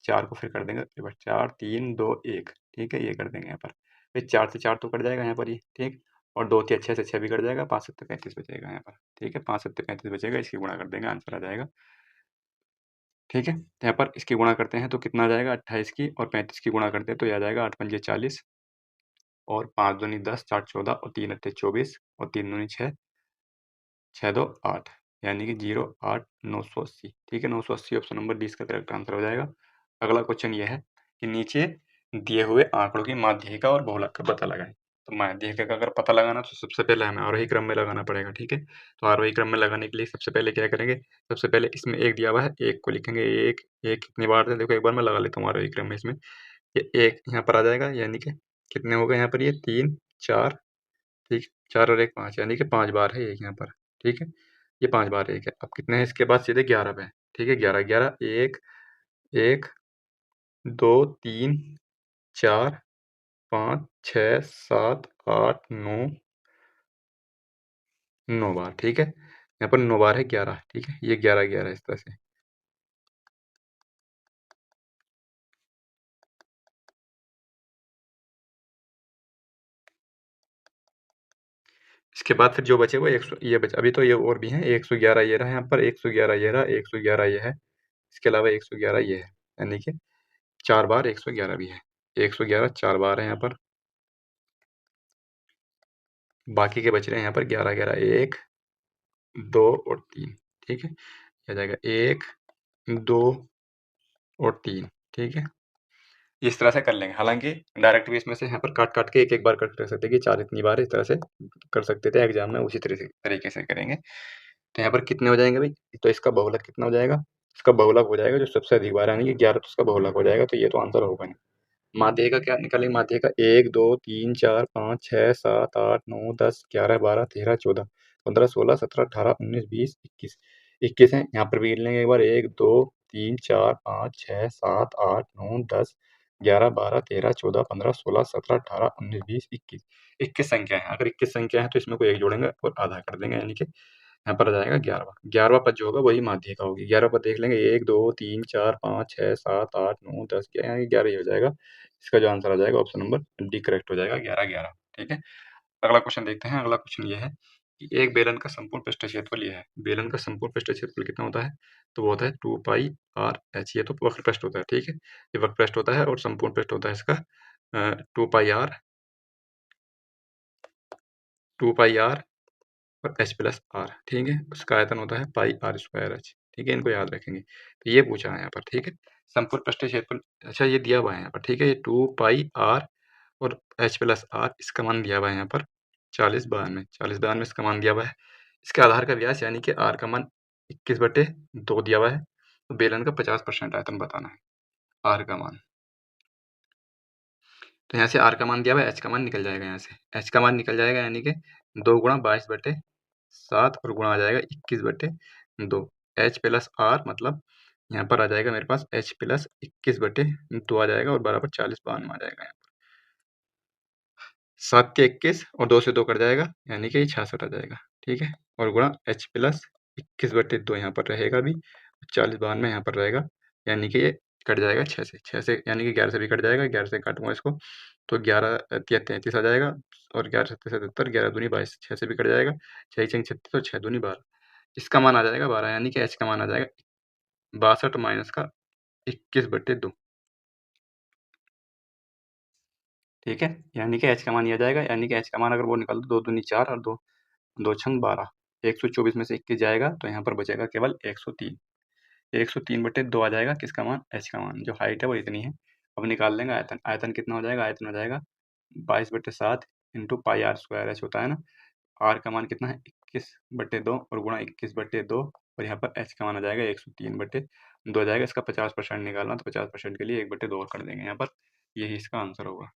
4 को फिर कर देंगे रिवर्स, 4 3 2 1, ठीक है, ये कर देंगे यहाँ पर। फिर 4 से 4 तो कट जाएगा यहाँ पर ये, ठीक। और 2 तिया 6 से 6 भी कट जाएगा, 5 सत्ते 35 बचेगा यहाँ पर, ठीक है। 5 सत्ते 35 बचेगा, इसकी गुणा कर देंगे, आंसर आ जाएगा, ठीक है। तो यहाँ पर इसकी गुणा करते हैं तो कितना आ जाएगा, 28 की और 35 की गुणा करते हैं तो ये आ जाएगा 8 पंजे 40 और 5 दूनी 10, 4 14 और 3 अट्ठे 24 और 3 दूनी 6, 6 2 8, यानी कि 0 8 980, ठीक है। 980 ऑप्शन नंबर डी इसका करेक्ट आंसर हो जाएगा। अगला क्वेश्चन ये है कि नीचे दिए हुए आंकड़ों की माध्यिका और बहुलक का पता लगाएं। तो माध्यिका का अगर पता लगाना तो सबसे पहले हमें आरोही क्रम में लगाना पड़ेगा, ठीक है। तो आरोही क्रम में लगाने के लिए सबसे पहले क्या करेंगे, सबसे पहले इसमें 1 दिया हुआ है, 1 को लिखेंगे, 1 1 कितनी बार है देखो, एक बार मैं लगा लेता हूँ आरोही क्रम में। इसमें ये 1 यहाँ पर आ जाएगा, यानी कि कितने हो गए यहाँ पर, ये 3 4, ठीक, 4 और 1 5, यानी कि 5 बार है 1 यहाँ पर, ठीक है। ये 5 बार 1 है। अब कितने हैं इसके बाद सीधे 11 पे, ठीक है? 11, 11 1, 1, 2, 3, 4, 5, 6, 7, 8, 9, 9 बार, ठीक है? यहाँ पर 9 बार है 11, ठीक है? ये 11, 11 इस तरह से। इसके बाद फिर जो बचे वो 100, ये बचा, अभी तो ये और भी हैं, 111 ये रहा यहाँ पर, 111 ये रहा, 111 ये है, इसके अलावा 111 ये है, यानी कि 4 बार 111 भी है। 111 4 बार है यहाँ पर। बाकी के बच रहे हैं यहाँ पर 11, 11, 1, 2 और 3, ठीक है? ये आ जाएगा 1, 2 और 3, ठीक है? इस तरह से कर लेंगे। हालाँकि डायरेक्ट भी इसमें से यहाँ पर काट-काट के एक-एक बार कट कर सकते हैं कि 4 इतनी बार इस तरह से कर सकते थे, एग्ज़ाम में उसी तरीके से करेंगे। तो यहाँ पर कितने हो जाएंगे भाई? तो इसका बहुलक कितना हो जाएगा? इसका बहुलक हो जाएगा जो सबसे अधिक बार, यानी कि 11, तो इसका बहुलक हो जाएगा, तो ये तो आंसर होगा नहीं। माध्यिका का क्या निकालेंगे? माध्यिका का 1, 2, 3, 4, 5, 6, 7, 8, 9, 10, 11, 12, 13, 14, 15, 16, 17, 18, 19, 20, 21, 21 है। यहाँ पर भी गिन लेंगे एक बार, 1, 2, 3, 4, 5, 6, 7, 8, 9, 10, 11, 12, 13, 14, 15, 16, 17, 18, 19, 20, 21, 21 संख्या है। अगर 21 संख्या है तो इसमें कोई एक जोड़ेंगे और आधा कर देंगे, यानी कि यहाँ पर आ जाएगा 11वां। 11वां पद जो होगा वही माध्यिका होगी। 11वां पद देख लेंगे, 1, 2, 3, 4, 5, 6, 7, 8, 9, 10, 11, यानी 11 ही हो जाएगा। इसका जो आंसर आ जाएगा ऑप्शन नंबर डी करेक्ट हो जाएगा, 11, 11, ठीक है? अगला क्वेश्चन देखते हैं। अगला क्वेश्चन ये है कि एक बेलन का संपूर्ण पृष्ठ क्षेत्रफल ये है। बेलन का संपूर्ण पृष्ठ क्षेत्रफल कितना होता है? तो वो होता है 2 पाई आर एच। ये तो वक्र पृष्ठ होता है, ठीक है? ये वक्र पृष्ठ होता है और संपूर्ण पृष्ठ होता है इसका 2 पाई आर, 2 पाई आर और एच प्लस आर, ठीक है? उसका आयतन होता है पाई आर स्क्वायर एच, ठीक है? इनको याद रखेंगे। तो ये पूछा है यहाँ पर, ठीक है? संपूर्ण पृष्ठ क्षेत्रफल, अच्छा ये दिया हुआ है यहाँ पर, ठीक है? ये 2 पाई आर और एच प्लस आर, इसका मान दिया हुआ है यहाँ पर 40, 92, 40, 92 इसका मान दिया हुआ है। इसके आधार का व्यास यानी कि आर का मान 21/2 दिया हुआ है। तो बेलन का 50% आयतन बताना है, आर का मान। तो यहाँ से आर का मान दिया हुआ है, एच का मान निकल जाएगा यहाँ से। एच का मान निकल जाएगा यानी कि 2 गुणा 22/7 और गुणा आ जाएगा 21/2। एच प्लस आर मतलब यहाँ पर आ जाएगा मेरे पास एच प्लस 21/2 आ जाएगा और बराबर 40, 92 आ जाएगा यहाँ पर। 7 के 21 और 2 से 2 कट जाएगा, यानी कि ये 66 आ जाएगा, ठीक है? और गुणा एच प्लस 21/2 यहाँ पर रहेगा भी, 40, 92 यहाँ पर रहेगा, यानी कि ये कट जाएगा 6 से, 6 से यानी कि 11 से भी कट जाएगा, 11 से काटूंगा इसको तो 11 तिया 33 आ जाएगा और 11 सत्ते 77, 11 दूनी 22, 6 से भी कट जाएगा, 6 छंग 36 और 6 दूनी 12। इसका मान आ जाएगा 12, यानी कि एच का मान आ जाएगा 62 माइनस का 21/2, ठीक है? यानी कि एच का मान ये आ जाएगा, यानी कि एच का मान अगर वो निकाल दो, 2 दूनी 4 और 2 2 छंग 12, 124 में से 21 जाएगा तो यहाँ पर बचेगा केवल 103। 103/2 आ जाएगा किसका मान? एच का मान। जो हाइट है वो इतनी है। अब निकाल लेंगे आयतन। आयतन कितना हो जाएगा? आयतन हो जाएगा 22/7 into pi r square h होता है ना। आर का मान कितना है? 21/2 और गुणा 21/2 और यहाँ पर एच का मान आ जाएगा 103/2 आ जाएगा। इसका 50% निकालना, तो 50% के लिए 1/2 और कर देंगे यहाँ पर। यही इसका आंसर होगा।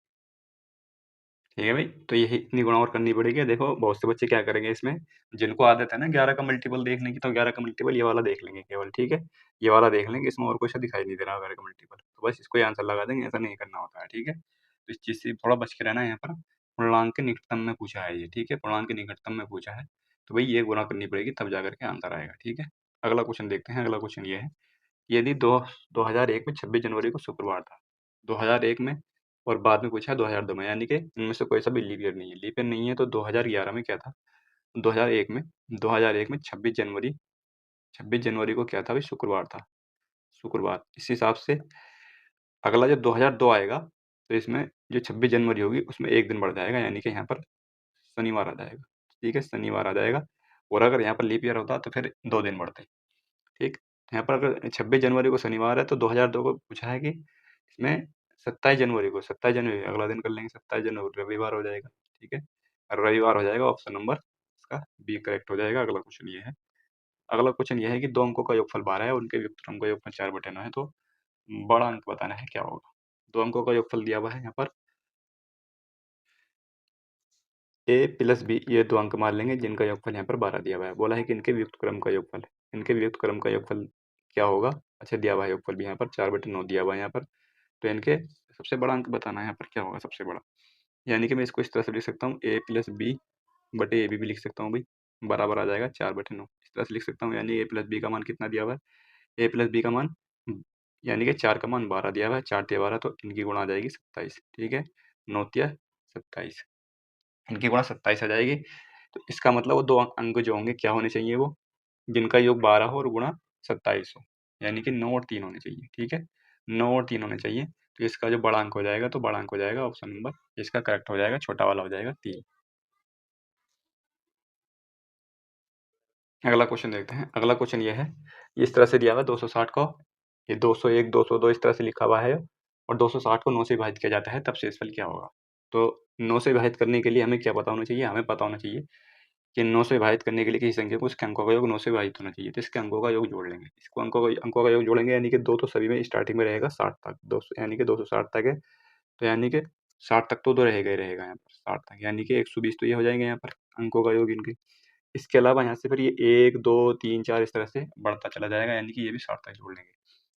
ठीक है भाई, तो यही इतनी गुणा और करनी पड़ेगी। देखो बहुत से बच्चे क्या करेंगे इसमें, जिनको आदत है ना 11 का मल्टीपल देखने की, तो 11 का मल्टीपल ये वाला देख लेंगे केवल, ठीक है? ये वाला देख लेंगे, इसमें और कुछ दिखाई नहीं दे रहा 11 का मल्टीपल, तो बस इसको ही आंसर लगा देंगे, ऐसा नहीं करना होता है, ठीक है? तो इस चीज़ से थोड़ा बच के रहना है। यहाँ पर पूर्णांक के निकटतम में पूछा है ये, ठीक है? पूर्णांक के निकटतम में पूछा है, तो भाई ये गुणा करनी पड़ेगी तब जा करके आंसर आएगा, ठीक है? अगला क्वेश्चन देखते हैं। अगला क्वेश्चन ये है, यदि 2001 में 26 जनवरी को शुक्रवार था, 2001 में, और बाद में पूछा है 2002 में, यानी कि इनमें से कोई सा भी लीप ईयर नहीं है। लीप ईयर नहीं है तो 2011 में क्या था? 2001 में, 2001 में 26 जनवरी को क्या था भाई? शुक्रवार था, शुक्रवार। इस हिसाब से अगला जो 2002 आएगा तो इसमें जो 26 जनवरी होगी उसमें एक दिन बढ़ जाएगा, यानी कि यहाँ पर शनिवार आ जाएगा, ठीक है? शनिवार आ जाएगा। और अगर यहाँ पर लीप ईयर होता तो फिर 2 दिन बढ़ते, ठीक? यहाँ पर अगर 26 जनवरी को शनिवार है तो 2002 को पूछा है कि इसमें 27 जनवरी अगला दिन कर लेंगे, 27 जनवरी रविवार हो जाएगा, ठीक है? और रविवार हो जाएगा, ऑप्शन नंबर इसका बी करेक्ट हो जाएगा। अगला क्वेश्चन ये है, अगला क्वेश्चन ये है कि 2 अंकों का योगफल 12 है, उनके व्युत्क्रम का योगफल 4/9 है, तो बड़ा अंक बताना है, क्या होगा? 2 अंकों का योगफल दिया हुआ है यहाँ पर ए प्लस बी ये 2 अंक मान लेंगे जिनका योगफल यहाँ पर 12 दिया हुआ है। बोला है कि इनके वियुक्त क्रम का योगफल है। इनके वियुक्त क्रम का योगफल क्या होगा? अच्छा दिया हुआ है योगफल भी यहाँ पर 4/9 दिया हुआ है यहाँ पर। तो इनके सबसे बड़ा अंक बताना है यहाँ पर क्या होगा सबसे बड़ा। यानी कि मैं इसको इस तरह से लिख सकता हूँ ए प्लस बी बटे ए बी भी लिख सकता हूँ भाई, बराबर आ जाएगा 4/9। इस तरह से लिख सकता हूँ यानी ए प्लस बी का मान कितना दिया हुआ है? ए प्लस बी का मान यानी कि 4 का मान 12 दिया हुआ है, 4 तिया 12 तो इनकी गुणा आ जाएगी 27, ठीक है? 9 तिया 27, इनकी गुणा 27 आ जाएगी। तो इसका मतलब वो 2 अंक जो होंगे क्या होने चाहिए वो? जिनका योग 12 हो और गुणा 27 हो, यानी कि 9 और 3 होने चाहिए, ठीक है? 9 और 3 होने चाहिए, तो इसका जो बड़ा अंक हो जाएगा तो बड़ा अंक हो जाएगा ऑप्शन नंबर इसका करेक्ट हो जाएगा, छोटा वाला हो जाएगा 3। अगला क्वेश्चन देखते हैं। अगला क्वेश्चन ये है, इस तरह से दिया हुआ है 260 को, ये 201, 202 इस तरह से लिखा हुआ है और 260 को 9 से विभाजित किया जाता है तब शेषफल क्या होगा? तो 9 से विभाजित करने के लिए हमें क्या पता होना चाहिए? हमें पता होना चाहिए कि 9 से विभाजित करने के लिए किसी संख्या को उसके अंकों का योग 9 से विभाजित होना चाहिए, तो इसके अंकों का योग जोड़ लेंगे। इसको अंकों का योग जोड़ेंगे यानी कि 2 तो सभी में स्टार्टिंग में रहेगा 60 तक, 200 यानी कि 260 तक है, तो यानी कि 60 तक तो 2 रहेगा ही रहेगा यहाँ पर 60 तक, यानी कि 120 तो ये हो जाएंगे यहाँ पर अंकों का योग इनके। इसके अलावा यहाँ से फिर ये 1, 2, 3, 4 इस तरह से बढ़ता चला जाएगा, यानी कि ये भी 60 तक जोड़ लेंगे।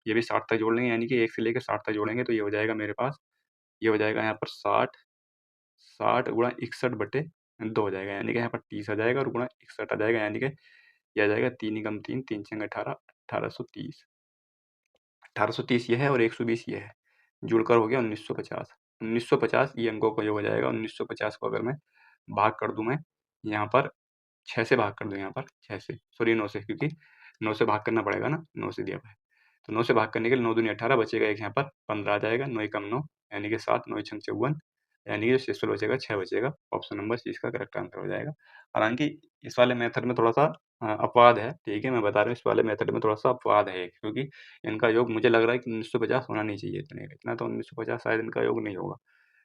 ये भी 60 तक जोड़ लेंगे यानी कि 1 से लेकर 60 तक जोड़ेंगे तो ये हो जाएगा मेरे पास, ये हो जाएगा यहाँ पर 60, 60 गुणा 61 बटे 2 हो जाएगा, यानी कि यहाँ पर 30 आ जाएगा और गुणा 61 आ जाएगा, यानी कि ये आ जाएगा 3 एकम 3, 3 छंग 18, 1830। 1830 ये है और 120 ये है, जुड़कर हो गया 1950। 1950 ये अंकों का योग हो जाएगा। 1950 को अगर मैं भाग कर दूँ मैं यहाँ पर 6 से भाग कर दूँ यहाँ पर 6 से, सॉरी 9 से, क्योंकि 9 से भाग करना पड़ेगा ना, 9 से दिया हुआ है। तो 9 से भाग करने के लिए 9 दूनी 18 बचेगा एक यहाँ पर 15 आ जाएगा, 9 एकम 9 यानी कि 7, 9 छंग 54 यानी कि शेषफल बचेगा 6 बचेगा। ऑप्शन नंबर सी इसका करेक्ट आंसर हो जाएगा। हालाँकि इस वाले मेथड में थोड़ा-सा अपवाद है, ठीक है? मैं बता रहा हूँ इस वाले मेथड में थोड़ा-सा अपवाद है क्योंकि इनका योग मुझे लग रहा है कि 1950 होना नहीं चाहिए इतना तो 1950 शायद इनका योग नहीं होगा,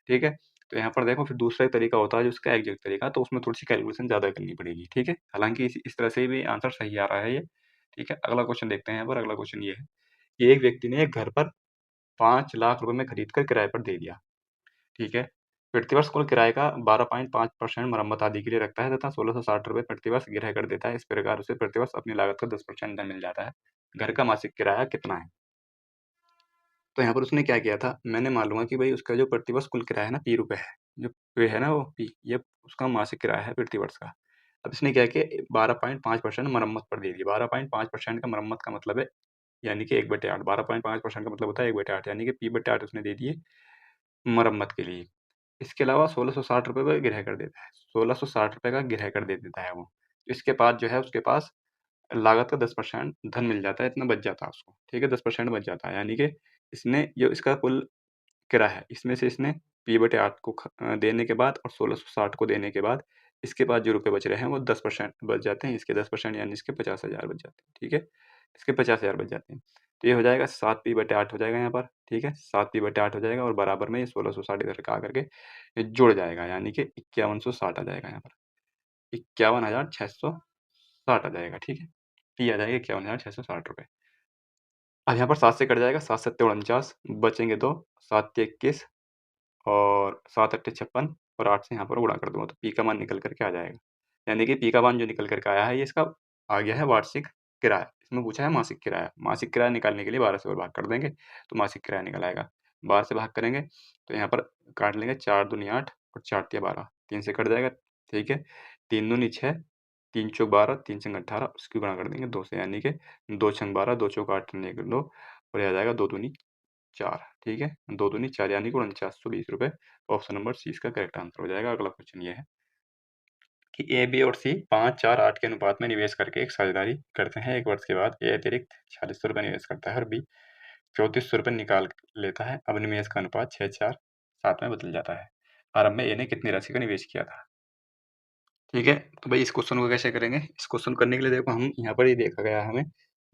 ठीक है? तो यहाँ पर देखो फिर दूसरा एक तरीका होता है जो इसका एग्ज़ैक्ट तरीका, तो उसमें थोड़ी-सी कैलकुलेशन ज़्यादा करनी पड़ेगी, ठीक है? हालाँकि इस तरह से भी आंसर सही आ रहा है ये, ठीक है? अगला क्वेश्चन देखते हैं यहाँ पर, अगला क्वेश्चन ये है कि एक व्यक्ति ने एक घर पर 5 लाख रुपए में खरीद कर किराए पर दे दिया, ठीक है? प्रतिवर्ष कुल किराए का 12.5% मरम्मत आदि के लिए रखता है तथा 1660 रुपए प्रतिवर्ष गृह कर देता है। इस प्रकार उसे प्रतिवर्ष अपनी लागत का 10% धन मिल जाता है। घर का मासिक किराया कितना है? तो यहाँ पर उसने क्या किया था, मैंने मान लूँगा कि भई उसका जो प्रतिवर्ष कुल किराया है ना ₹P है, जो पे है ना वो P, ये उसका मासिक किराया है प्रतिवर्ष का। अब इसने क्या किया 12.5% मरम्मत पर दे दिया। 12.5% का मरम्मत का मतलब है यानी कि 1/8, 12.5% का मतलब होता है 1/8 यानी कि P/8 उसने दे दिए मरम्मत के लिए। इसके अलावा ₹1660 का गृह कर देता है। ₹1660 का गृह कर दे देता है वो। इसके बाद जो है उसके पास लागत का 10% धन मिल जाता है, इतना बच जाता है उसको, ठीक है? 10% बच जाता है, यानी कि इसने जो इसका कुल किराया है, इसमें से इसने P/8 को देने के बाद और 1660 को देने के बाद, इसके बाद जो रुपए बच रहे हैं वो 10% बच जाते हैं, इसके 10% यानी इसके 50,000 बच जाते हैं, ठीक है? इसके 50,000 बच जाते हैं। तो ये हो जाएगा 7 P/8 हो जाएगा यहाँ पर, ठीक है? 7 P/8 हो जाएगा और बराबर में ये 1660 इधर का आकर के ये जुड़ जाएगा, यानी कि 5160 आ जाएगा यहाँ पर। 51,660 आ जाएगा, ठीक है? ये आ जाएगा ₹51,660। अब यहाँ पर 7 से कट जाएगा, 7 सत्ते 49 बचेंगे 2, 7 तिया 21 और 7 अट्ठे 56 और 8 से यहाँ पर गुणा कर दूँगा तो पी का मान निकल कर के आ जाएगा। यानी कि पी का मान जो निकल कर के आया है ये इसका आ गया है वार्षिक किराया। इसमें पूछा है मासिक किराया। मासिक किराया निकालने के लिए 12 से और भाग कर देंगे तो मासिक किराया निकल आएगा। 12 से भाग करेंगे तो यहाँ पर काट लेंगे 4 दूनी 8 और 4 तिया 12, 3 से कट जाएगा, ठीक है। 3 दूनी 6, 3 चौक 12, 3 छंग 18 उसकी गुणा कर देंगे 2 से यानी कि 2 छंग 12, 2 चौक 8 2 और ये आ जाएगा 2 दूनी 4, ठीक है? 2 दूनी 4 यानी कि ₹4920। ऑप्शन नंबर सी इसका करेक्ट आंसर हो जाएगा। अगला क्वेश्चन ये है कि ए, बी और सी 5, 4, 8 के अनुपात में निवेश करके एक साझेदारी करते हैं। 1 वर्ष के बाद ए अतिरिक्त ₹4600 निवेश करता है और बी ₹3400 निकाल लेता है। अब निवेश का अनुपात 6, 4, 7 में बदल जाता है। आरंभ में ए ने कितनी राशि का निवेश किया था? ठीक है, तो भाई इस क्वेश्चन को कैसे करेंगे? इस क्वेश्चन को करने के लिए देखो हम यहाँ पर ये देखा गया है हमें,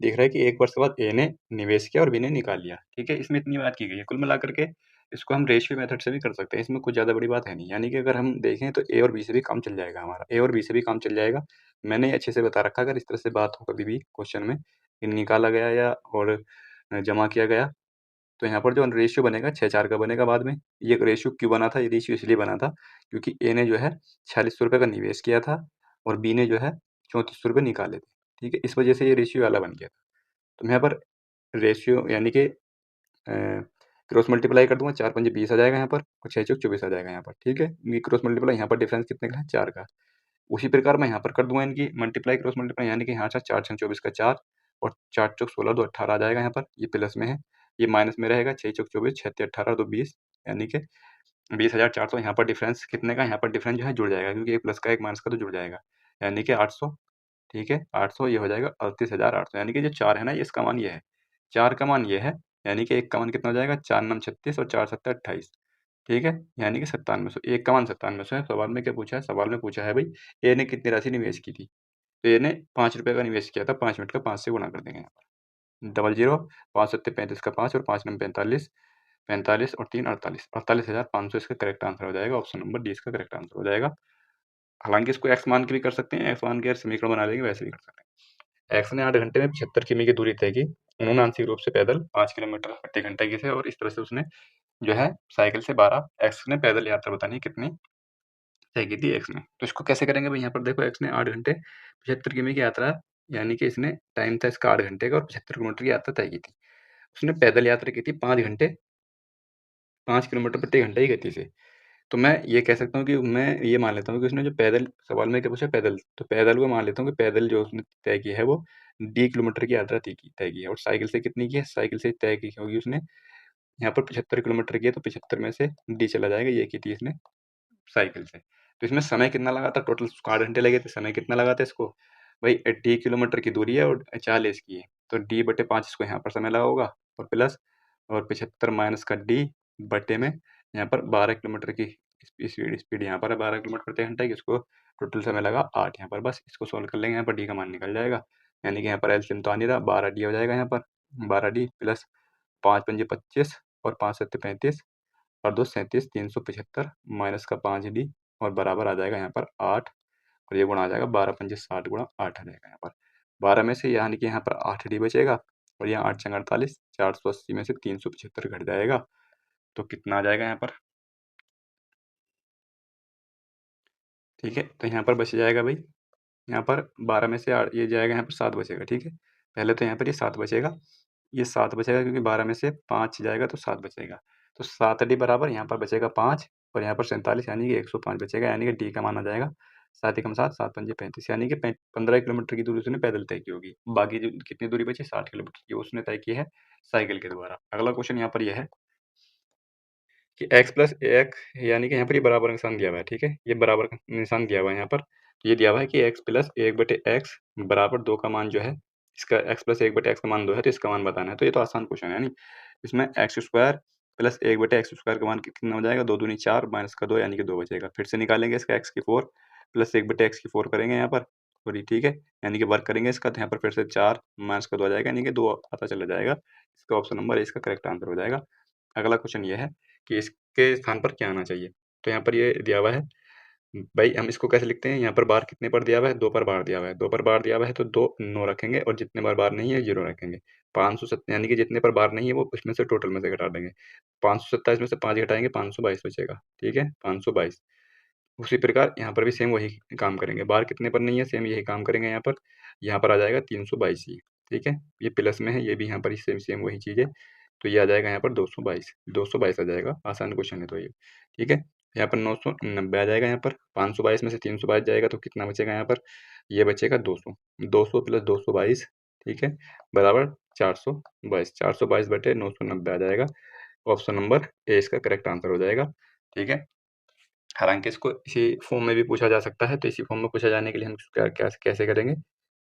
दिख रहा है कि 1 वर्ष के बाद ए ने निवेश किया और बी ने निकाल लिया, ठीक है? इसमें इतनी बात की गई है। कुल मिलाकर के इसको हम रेशियो मेथड से भी कर सकते हैं, इसमें कुछ ज़्यादा बड़ी बात है नहीं। यानी कि अगर हम देखें तो ए और बी से भी काम चल जाएगा हमारा, ए और बी से भी काम चल जाएगा। मैंने अच्छे से बता रखा है अगर इस तरह से बात हो कभी भी क्वेश्चन में कि निकाला गया या और जमा किया गया तो यहाँ पर जो रेशियो बनेगा 6-4 का बनेगा बाद में। ये रेशियो क्यों बना था? ये रेशियो इसलिए बना था क्योंकि ए ने जो है ₹4600 का निवेश किया था और बी ने जो है ₹3400 निकाले थे, ठीक है? इस वजह से ये रेशियो वाला बन गया था। तो मैं यहाँ पर रेशियो यानी कि क्रॉस मल्टीप्लाई कर दूँगा, 4 पंजे 20 आ जाएगा यहाँ पर और 6 चौक 24 आ जाएगा यहाँ पर, ठीक है? ये क्रॉस मल्टीप्लाई यहाँ पर डिफरेंस कितने का है? 4 का। उसी प्रकार मैं यहाँ पर कर दूँगा इनकी मल्टीप्लाई क्रॉस मल्टीप्लाई यानी कि यहाँ से 4 छक 24 का 4 और 4 चौक 16 2 18 आ जाएगा यहाँ पर, ये प्लस में है, ये माइनस में रहेगा 6 चौक 24 6 तिया 18 2 20 यानी कि 20,400 यहाँ पर डिफरेंस कितने का यहाँ पर डिफरेंस जो है जुड़ जाएगा क्योंकि एक प्लस का एक माइनस का तो जुड़ जाएगा, यानी कि 800 ठीक है? 800 ये हो जाएगा 38,800 यानी कि जो 4 है ना ये इसका मान ये है, 4 का मान ये है, यानी कि 1 का मान कितना हो जाएगा 4 नम 36 और 4 सत्ता 28 ठीक है? यानी कि 9700 1 का मान 9700 है। सवाल में क्या पूछा है? सवाल में पूछा है भई ए ने कितनी राशि निवेश की थी? तो ए ने ₹5 का निवेश किया था, 5 मिनट का 5 से गुणा कर देंगे यहाँ पर। डबल 0 5 सत्ते 35 का 5 और 5 नम 45 45 और 3 48 48,500 इसका करेक्ट आंसर हो जाएगा। ऑप्शन नंबर डी इसका करेक्ट आंसर हो जाएगा। हालाँकि इसको एक्स मान के भी कर सकते हैं, एक्स मान के समीकरण बना लेंगे वैसे भी कर सकते हैं। एक्स ने 8 घंटे में 75 किमी की दूरी तय की। उन्होंने आंशिक रूप से पैदल 5 किलोमीटर प्रति घंटे की थे और इस तरह से उसने जो है साइकिल से 12 एक्स ने पैदल यात्रा बतानी है कितनी तय की थी एक्स ने। तो इसको कैसे करेंगे भाई यहाँ पर देखो एक्स ने 8 घंटे 75 किमी की यात्रा यानी कि इसने टाइम था इसका 8 घंटे का और 75 किलोमीटर की यात्रा तय की थी। उसने पैदल यात्रा की थी 5 घंटे 5 किलोमीटर प्रति घंटे की गति से। तो मैं ये कह सकता हूँ कि मैं ये मान लेता हूँ कि उसने जो पैदल सवाल में क्या पूछा पैदल, तो पैदल को मान लेता हूँ कि पैदल जो उसने तय की है वो डी किलोमीटर की यात्रा तय की है और साइकिल से कितनी की है? साइकिल से तय की होगी उसने यहाँ पर 75 किलोमीटर की है तो 75 में से डी चला जाएगा, ये की थी इसने साइकिल से। तो इसमें समय कितना लगा था? टोटल उसको 8 घंटे लगे थे, समय कितना लगा था इसको? भाई डी किलोमीटर की दूरी है और 40 की है, तो डी बटे 5 इसको यहाँ पर समय लगा होगा और प्लस और 75 माइनस का डी बटे में यहाँ पर 12 किलोमीटर की स्पीड स्पीड यहाँ पर है 12 किलोमीटर प्रति घंटा की, इसको टोटल समय लगा 8 यहाँ पर। बस इसको सॉल्व कर लेंगे, यहाँ पर डी का मान निकल जाएगा, यानी कि यहाँ पर एलसीएम तो आ नहीं रहा, 12 डी हो जाएगा यहाँ पर, 12 डी प्लस 5 पंजे 25 और 5 सत्ते 35 और 2 37 375 माइनस का 5 डी और बराबर आ जाएगा यहाँ पर 8 और ये गुणा आ जाएगा 12 पंजे 60 गुणा 8 आ जाएगा यहाँ पर। 12 में से यानी कि यहाँ पर 8 डी बचेगा और यहाँ 8 छंग 48 480 में से 375 घट जाएगा, तो कितना आ जाएगा यहाँ पर? ठीक है, तो यहाँ पर बच जाएगा भाई, यहाँ पर 12 में से 8 ये जाएगा यहाँ पर 7 बचेगा, ठीक है? पहले तो यहाँ पर ये 7 बचेगा, ये 7 बचेगा क्योंकि 12 में से 5 जाएगा तो 7 बचेगा। तो 7 डी बराबर यहाँ पर बचेगा 5 और यहाँ पर 47 यानी कि 105 बचेगा, यानी कि डी का मान आ जाएगा 7 एकम 7 7 पंजे 35 यानी कि 15 किलोमीटर की दूरी उसने पैदल तय की होगी। बाकी जो कितनी दूरी बची 60 किलोमीटर की उसने तय की है साइकिल के द्वारा। अगला क्वेश्चन यहाँ पर ये है कि x प्लस एक्स यानी कि यहाँ पर ये बराबर का निशान दिया हुआ है, ठीक है? ये बराबर का निशान दिया हुआ है यहाँ पर। तो ये दिया हुआ है कि x प्लस 1 बटे एक्स बराबर 2 का मान जो है, इसका x प्लस 1 बटे एक्स का मान 2 है, तो इसका मान बताना है। तो ये तो आसान क्वेश्चन है, यानी इसमें एक्स स्क्वायर प्लस 1 बटे एक्स स्क्वायर का मान कितना हो जाएगा? 2 दूनी 4 माइनस का 2 यानी कि 2 बचेगा। फिर से निकालेंगे इसका x की 4 प्लस 1 बटे एक्स की 4 करेंगे यहाँ पर और ये ठीक है, यानी कि वर्क करेंगे इसका, तो यहाँ पर फिर से 4 माइनस का 2 आ जाएगा, यानी कि 2 पता चला जाएगा। इसका ऑप्शन नंबर ए इसका करेक्ट आंसर हो जाएगा। अगला क्वेश्चन ये है कि इसके स्थान पर क्या आना चाहिए? तो यहाँ पर ये दिया हुआ है, भाई हम इसको कैसे लिखते हैं? यहाँ पर बार कितने पर दिया हुआ है? 2 पर बार दिया हुआ है। 2 पर बार दिया हुआ है तो 2 नो रखेंगे और जितने बार बार नहीं है 0 रखेंगे। 507 यानी कि जितने पर बार नहीं है वो उसमें से टोटल में से घटा देंगे। 527 में से 5 घटाएँगे 522 बचेगा, ठीक है? 522 उसी प्रकार यहाँ पर भी सेम वही काम करेंगे। बार कितने पर नहीं है? सेम यही काम करेंगे यहाँ पर। यहाँ पर आ जाएगा 322 ही, ठीक है? ये प्लस में है, ये भी यहाँ पर सेम सेम वही चीज़ है। तो ये आ जाएगा यहाँ पर 222 222 आ जाएगा। आसान क्वेश्चन है तो ये, ठीक है? यहाँ पर 990 आ जाएगा यहाँ पर। 522 में से 322 जाएगा तो कितना बचेगा यहाँ पर? ये बचेगा 200 200 प्लस 222 ठीक है? बराबर 422 422 बटे 990 आ जाएगा। ऑप्शन नंबर ए इसका करेक्ट आंसर हो जाएगा, ठीक है? हालाँकि इसको इसी फॉर्म में भी पूछा जा सकता है, तो इसी फॉर्म में पूछा जाने के लिए हम क्या क्या कैसे करेंगे?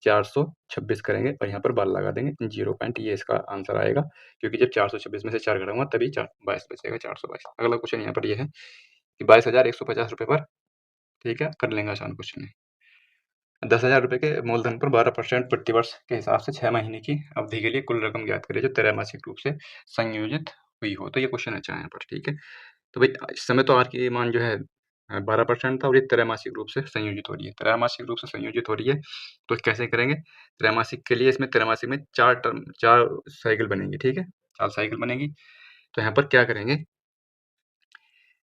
426 करेंगे और यहाँ पर बार लगा देंगे 0 पॉइंट, ये इसका आंसर आएगा क्योंकि जब 426 में से 4 घटाऊँगा तभी 22 बचेगा 422। अगला क्वेश्चन यहाँ पर ये है कि 22,150 रुपए पर, ठीक है? कर लेंगे आसान क्वेश्चन है। 10,000 रुपए के मूलधन पर 12% प्रतिवर्ष के हिसाब से 6 महीने की अवधि के लिए कुल रकम ज्ञात करें जो त्रैमासिक रूप से संयोजित हुई हो। तो ये क्वेश्चन अच्छा है यहाँ पर, ठीक है? तो भाई इस समय तो आर की मान जो है 12% था और ये त्रैमासिक रूप से संयोजित हो रही है। त्रैमासिक रूप से संयोजित हो रही है, तो कैसे करेंगे? त्रैमासिक के लिए इसमें त्रैमासिक में 4 टर्म 4 साइकिल बनेंगी, ठीक है? 4 साइकिल बनेगी। तो यहाँ पर क्या करेंगे,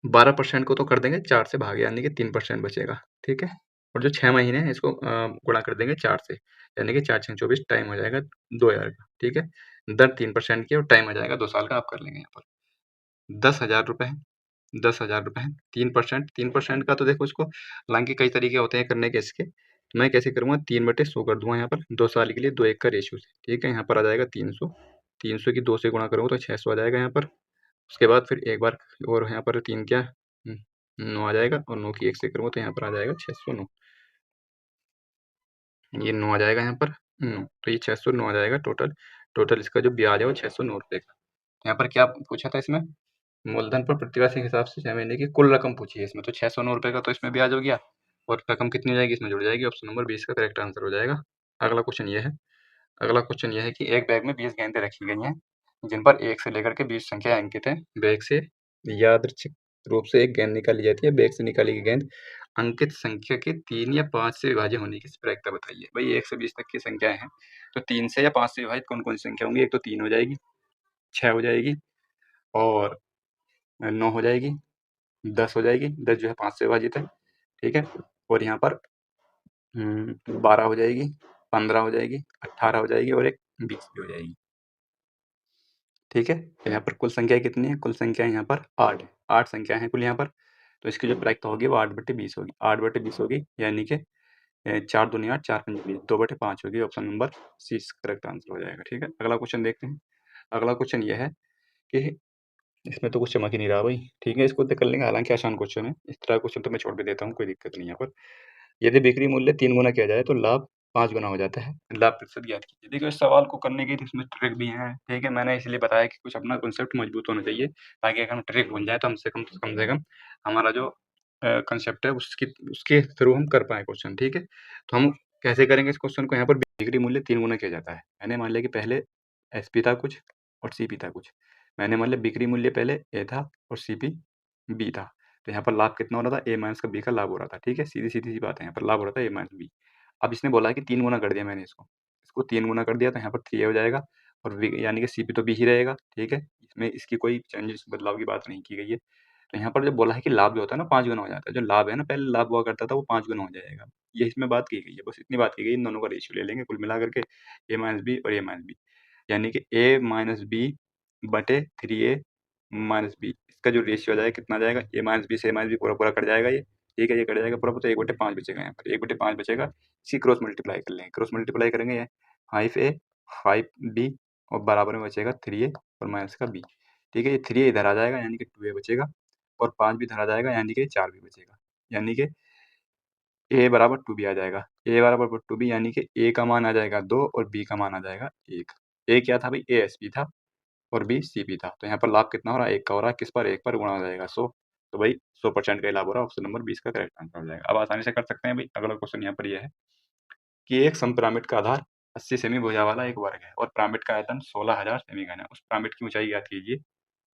12% को तो कर देंगे 4 से भागे, यानी कि 3% बचेगा, ठीक है। और जो 6 महीने हैं इसको गुणा कर देंगे 4 से, यानी कि 4 छः 24, टाइम हो जाएगा 2000 का, ठीक है। दर 3% की और टाइम हो जाएगा 2 साल का, आप कर लेंगे यहाँ पर। 10,000 रुपये है, 10,000 रुपये है, 3% का तो देखो इसको, हालांकि कई तरीके होते हैं करने के इसके। मैं कैसे करूँगा, 3/100 कर दूंगा यहाँ पर, 2 साल के लिए 2 1 का रेशियो से, ठीक है। यहाँ पर आ जाएगा 300, 300 की 2 से गुणा करूँगा तो 600 आ जाएगा यहाँ पर। उसके बाद फिर एक बार और यहाँ पर 3 क्या 9 आ जाएगा, और 9 की 1 से करूँगा तो यहाँ पर आ जाएगा 609, ये 9 आ जाएगा यहाँ पर 9, तो ये 609 आ जाएगा टोटल। टोटल इसका जो ब्याज है वो 609 रुपये का। यहाँ पर क्या पूछा था इसमें, मूलधन पर प्रतिवर्ष के हिसाब से 6 महीने की कुल रकम पूछी है इसमें, तो 609 रुपये का तो इसमें ब्याज हो गया, और रकम कितनी हो जाएगी इसमें जुड़ जाएगी। ऑप्शन नंबर 20 का करेक्ट आंसर हो जाएगा। अगला क्वेश्चन ये है, अगला क्वेश्चन ये है कि एक बैग में 20 गेंदें रखी गई हैं, जिन पर 1 से लेकर के 20 संख्या अंकित है। बैग से यादृच्छिक रूप से एक गेंद निकाली जाती है। बैग से निकाली गई गेंद अंकित संख्या के 3 या 5 से विभाज्य होने की प्रक्रिया बताइए। भाई 1 से 20 तक की संख्याएं हैं, तो 3 से या 5 से विभाजित कौन-कौन सी संख्या होंगी? एक तो 3 हो जाएगी, 6 हो जाएगी, और 9 हो जाएगी, 10 हो जाएगी। 10 जो है 5 से विभाजित है, ठीक है। और यहाँ पर 12 हो जाएगी, 15 हो जाएगी, 18 हो जाएगी, और एक 20 भी हो जाएगी, ठीक है। तो यहाँ पर कुल संख्या कितनी है? कुल संख्या यहाँ पर 8 है, 8 संख्या है कुल यहाँ पर। तो इसकी जो प्रायिकता होगी वो 8/20 होगी, 8/20 होगी, यानी कि 4 दूनी 8, 4 पंजे 20, 2/5 होगी। Option number C correct answer हो जाएगा, ठीक है। अगला क्वेश्चन देखते हैं। अगला क्वेश्चन ये है कि इसमें तो कुछ चमक ही नहीं रहा भाई, ठीक है। इसको तो कर लेंगे, हालांकि आसान क्वेश्चन है। इस तरह क्वेश्चन तो मैं छोड़ भी देता हूँ, कोई दिक्कत नहीं है यहाँ पर। यदि बिक्री मूल्य 3 गुना किया जाए तो लाभ 5 गुना हो जाता है। लाभ प्रतिशत ज्ञात कीजिए। देखिए इस सवाल को करने की इसमें ट्रिक भी है, ठीक है। मैंने इसलिए बताया कि कुछ अपना कॉन्सेप्ट मजबूत होना चाहिए, ताकि अगर हम ट्रिक बन जाए तो कम से कम हमारा जो कॉन्सेप्ट है उसके थ्रू हम कर पाएँ क्वेश्चन, ठीक है। तो हम कैसे करेंगे इस क्वेश्चन को, यहाँ पर बिक्री मूल्य 3 गुना किया जाता है। मैंने मान लिया कि पहले एसपी था कुछ और सीपी था कुछ। मैंने मान लिया बिक्री मूल्य पहले ए था और सीपी बी था। तो यहाँ पर लाभ कितना हो रहा था? ए माइनस का बी का लाभ हो रहा था, ठीक है। सीधी-सीधी सी बात है, यहाँ पर लाभ हो रहा था ए माइनस बी। अब इसने बोला है कि 3 गुना कर दिया मैंने इसको 3 गुना कर दिया, तो यहाँ पर 3 हो जाएगा, और बी यानी कि सीपी तो बी ही रहेगा, ठीक है। इसमें इसकी कोई चेंजेस बदलाव की बात नहीं की गई है। तो यहाँ पर जब बोला है कि लाभ जो होता है ना 5 गुना हो जाता है, जो लाभ है ना पहले लाभ हुआ करता था वो 5 गुना हो जाएगा। ये इसमें बात की गई है, बस इतनी बात की गई है। इन दोनों का रेशियो ले लेंगे कुल मिला करके, ए माइनस बी और ए माइनस बी, यानी कि ए माइनस बी बटे 3a माइनस बी। इसका जो रेशियो आ जाएगा कितना आ जाएगा? ए माइनस बी से ए माइनस बी पूरा-पूरा कट जाएगा ये, ठीक है। ये कट जाएगा पूरा, तो 1/5 बचेगा यहाँ पर, 1/5 बचेगा। इसी क्रॉस मल्टीप्लाई कर लेंगे, क्रॉस मल्टीप्लाई करेंगे ये 5a 5b, और बराबर में बचेगा 3a और माइनस का b, ठीक है। ये 3a इधर आ जाएगा, यानी कि 2a बचेगा, और 5 भी इधर आ जाएगा, यानी कि 4 भी बचेगा, यानी कि a बराबर 2b आ जाएगा। a बराबर 2b, यानी कि a का मान आ जाएगा 2 और b का मान आ जाएगा 1। a क्या था भाई? a एसपी था और बी सीपी था। तो यहाँ पर लाभ कितना हो रहा है? 1 का हो रहा है। किस पर? 1 पर गुणा हो जाएगा 100। तो भाई 100% का ही लाभ हो रहा है। ऑप्शन नंबर 20 का करेक्ट आंसर हो जाएगा। अब आसानी से कर सकते हैं भाई। अगला क्वेश्चन यहाँ पर ये है कि एक समपिरामिड का आधार 80 सेमी भुजा वाला एक वर्ग है, और पिरामिड का आयतन 16,000 सेमी घन है। उस पिरामिड की ऊंचाई ज्ञात कीजिए।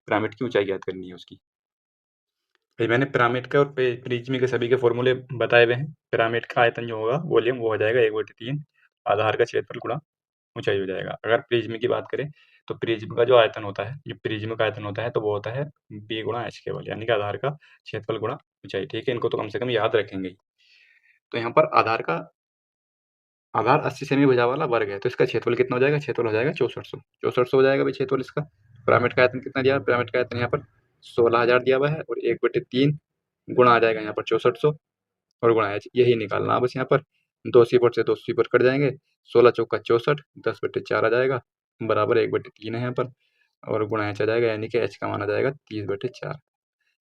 पिरामिड की ऊंचाई ज्ञात करनी है उसकी। भाई मैंने पिरामिड का और प्रिज्म के सभी के फॉर्मूले बताए हुए हैं। पिरामिड का आयतन जो होगा वॉल्यूम वो हो जाएगा 1/3 आधार का क्षेत्रफल गुणा ऊंचाई हो जाएगा। अगर प्रिज्म की बात करें तो प्रिज्म का जो आयतन होता है, जो प्रिज्म का आयतन होता है, तो वो होता है बी गुणा एच केवल, यानी कि आधार का क्षेत्रफल गुणा ऊंचाई, ठीक है। इनको तो कम से कम याद रखेंगे ही। तो यहाँ पर आधार 80 सेमी भुजा वाला वर्ग है, तो इसका क्षेत्रफल कितना हो जाएगा? क्षेत्रफल हो जाएगा 6400, 6400 हो जाएगा भाई क्षेत्रफल इसका। पिरामिड का आयतन कितना दिया? पिरामिड का आयतन यहाँ पर 16,000 दिया हुआ है, और 1/3 गुणा आ जाएगा यहाँ पर 6400, और गुणा एच, यही निकालना है बस। यहाँ पर 2 सीपर से 2 सीपर कट जाएंगे, 16 चौका 64, 10/4 आ जाएगा, बराबर 1/3 है यहाँ पर, और गुणा एच आ जाएगा, यानी कि एच का मान आ जाएगा 30/4।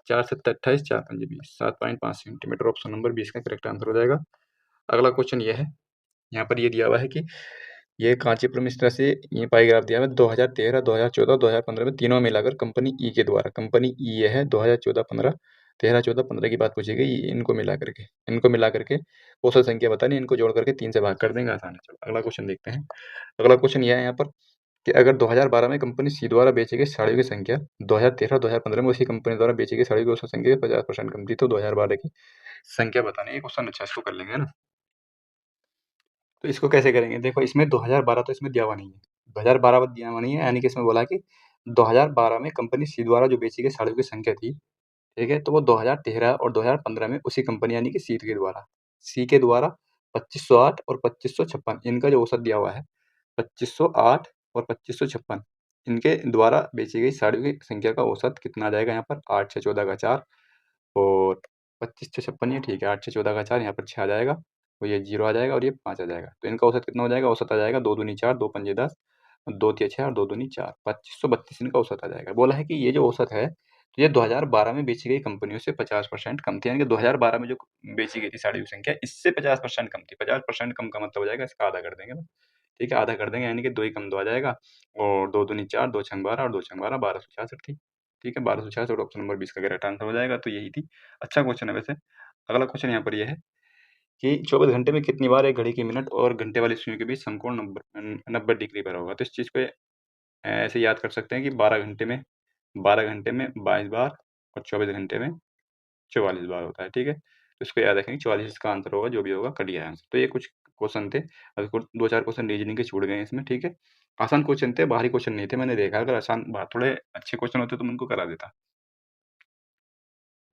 4 सत्ते 28, 4 पंजे 20, 7.5 सेंटीमीटर। ऑप्शन नंबर 20 का करेक्ट आंसर हो जाएगा। अगला क्वेश्चन ये है, यहाँ पर ये दिया हुआ है कि ये कांचीपुरम इस तरह से ये पाई ग्राफ दिया हुआ है 2013, 2014, 2015 में तीनों मिलाकर कंपनी ई के द्वारा, कंपनी ई ये है 2014, 15, 13, 14, 15 की बात पूछी गई। इनको मिला करके औसत संख्या बतानी, इनको जोड़ करके 3 से भाग कर देंगे, आसान है। चलो अगला क्वेश्चन देखते हैं। अगला क्वेश्चन यह है यहाँ पर कि अगर 2012 में कंपनी सी द्वारा बेची गई साड़ियों की संख्या 2013, 2015 में उसी कंपनी द्वारा बेची गई साड़ियों की औसत संख्या 50% कम थी, तो 2012 की संख्या बतानी है। क्वेश्चन अच्छा, इसको कर लेंगे, है ना। तो इसको कैसे करेंगे? देखो इसमें 2012 तो इसमें दिया हुआ नहीं है, 2012 दिया हुआ नहीं है, यानी कि इसमें बोला कि 2012 में कंपनी सी द्वारा जो बेची गई साड़ियों की संख्या थी, ठीक है? तो वो 2013 और 2015 में उसी कंपनी यानी कि सी के द्वारा 2508 और 2556 इनका जो औसत दिया हुआ है, 2508 और 2556 इनके द्वारा बेची गई साड़ियों की संख्या का औसत कितना आ जाएगा यहाँ पर 8 6 14 का 4 और 25 6 56 ये ठीक है, 8 6 14 का 4 यहाँ पर 6 आ जाएगा, तो ये 0 आ जाएगा और ये 5 आ जाएगा। तो इनका औसत कितना हो जाएगा? औसत आ जाएगा 2 दूनी 4, 2 पंजे 10, 2 तिया 6 और 2 दूनी 4, 2532 इनका औसत आ जाएगा। बोला है कि ये जो औसत है, तो ये 2012 में बेची गई कंपनियों से 50% कम थी, यानी कि 2012 में जो बेची गई थी साड़ियों की संख्या, इससे 50% कम थी। 50% कम का मतलब हो जाएगा इसका आधा कर देंगे ना, ठीक है? आधा कर देंगे यानी कि 2 ही कम 2 आ जाएगा और 2 दूनी 4, 2 छंग 12 और 2 छंग 12, 1266 थी। ठीक है? 1266 ऑप्शन नंबर 20 का करेक्ट आंसर हो जाएगा, तो यही थी। अच्छा क्वेश्चन है वैसे। अगला क्वेश्चन यहाँ पर ये है कि 24 घंटे में कितनी बार एक घड़ी की मिनट और घंटे वाली सुई के बीच समकोण 90 डिग्री पर होगा? तो इस चीज़ को ऐसे याद कर सकते हैं कि 12 घंटे में 22 बार और 24 घंटे में 44 बार होता है, ठीक है? तो इसको याद रखेंगे 44 इसका आंसर होगा, जो भी होगा कट गया आंसर। तो ये कुछ क्वेश्चन थे, अभी कुछ 2-4 क्वेश्चन रीजनिंग के छूट गए हैं इसमें, ठीक है? आसान क्वेश्चन थे, भारी क्वेश्चन नहीं थे, मैंने देखा अगर आसान थोड़े अच्छे क्वेश्चन होते तो मैं उनको करा देता।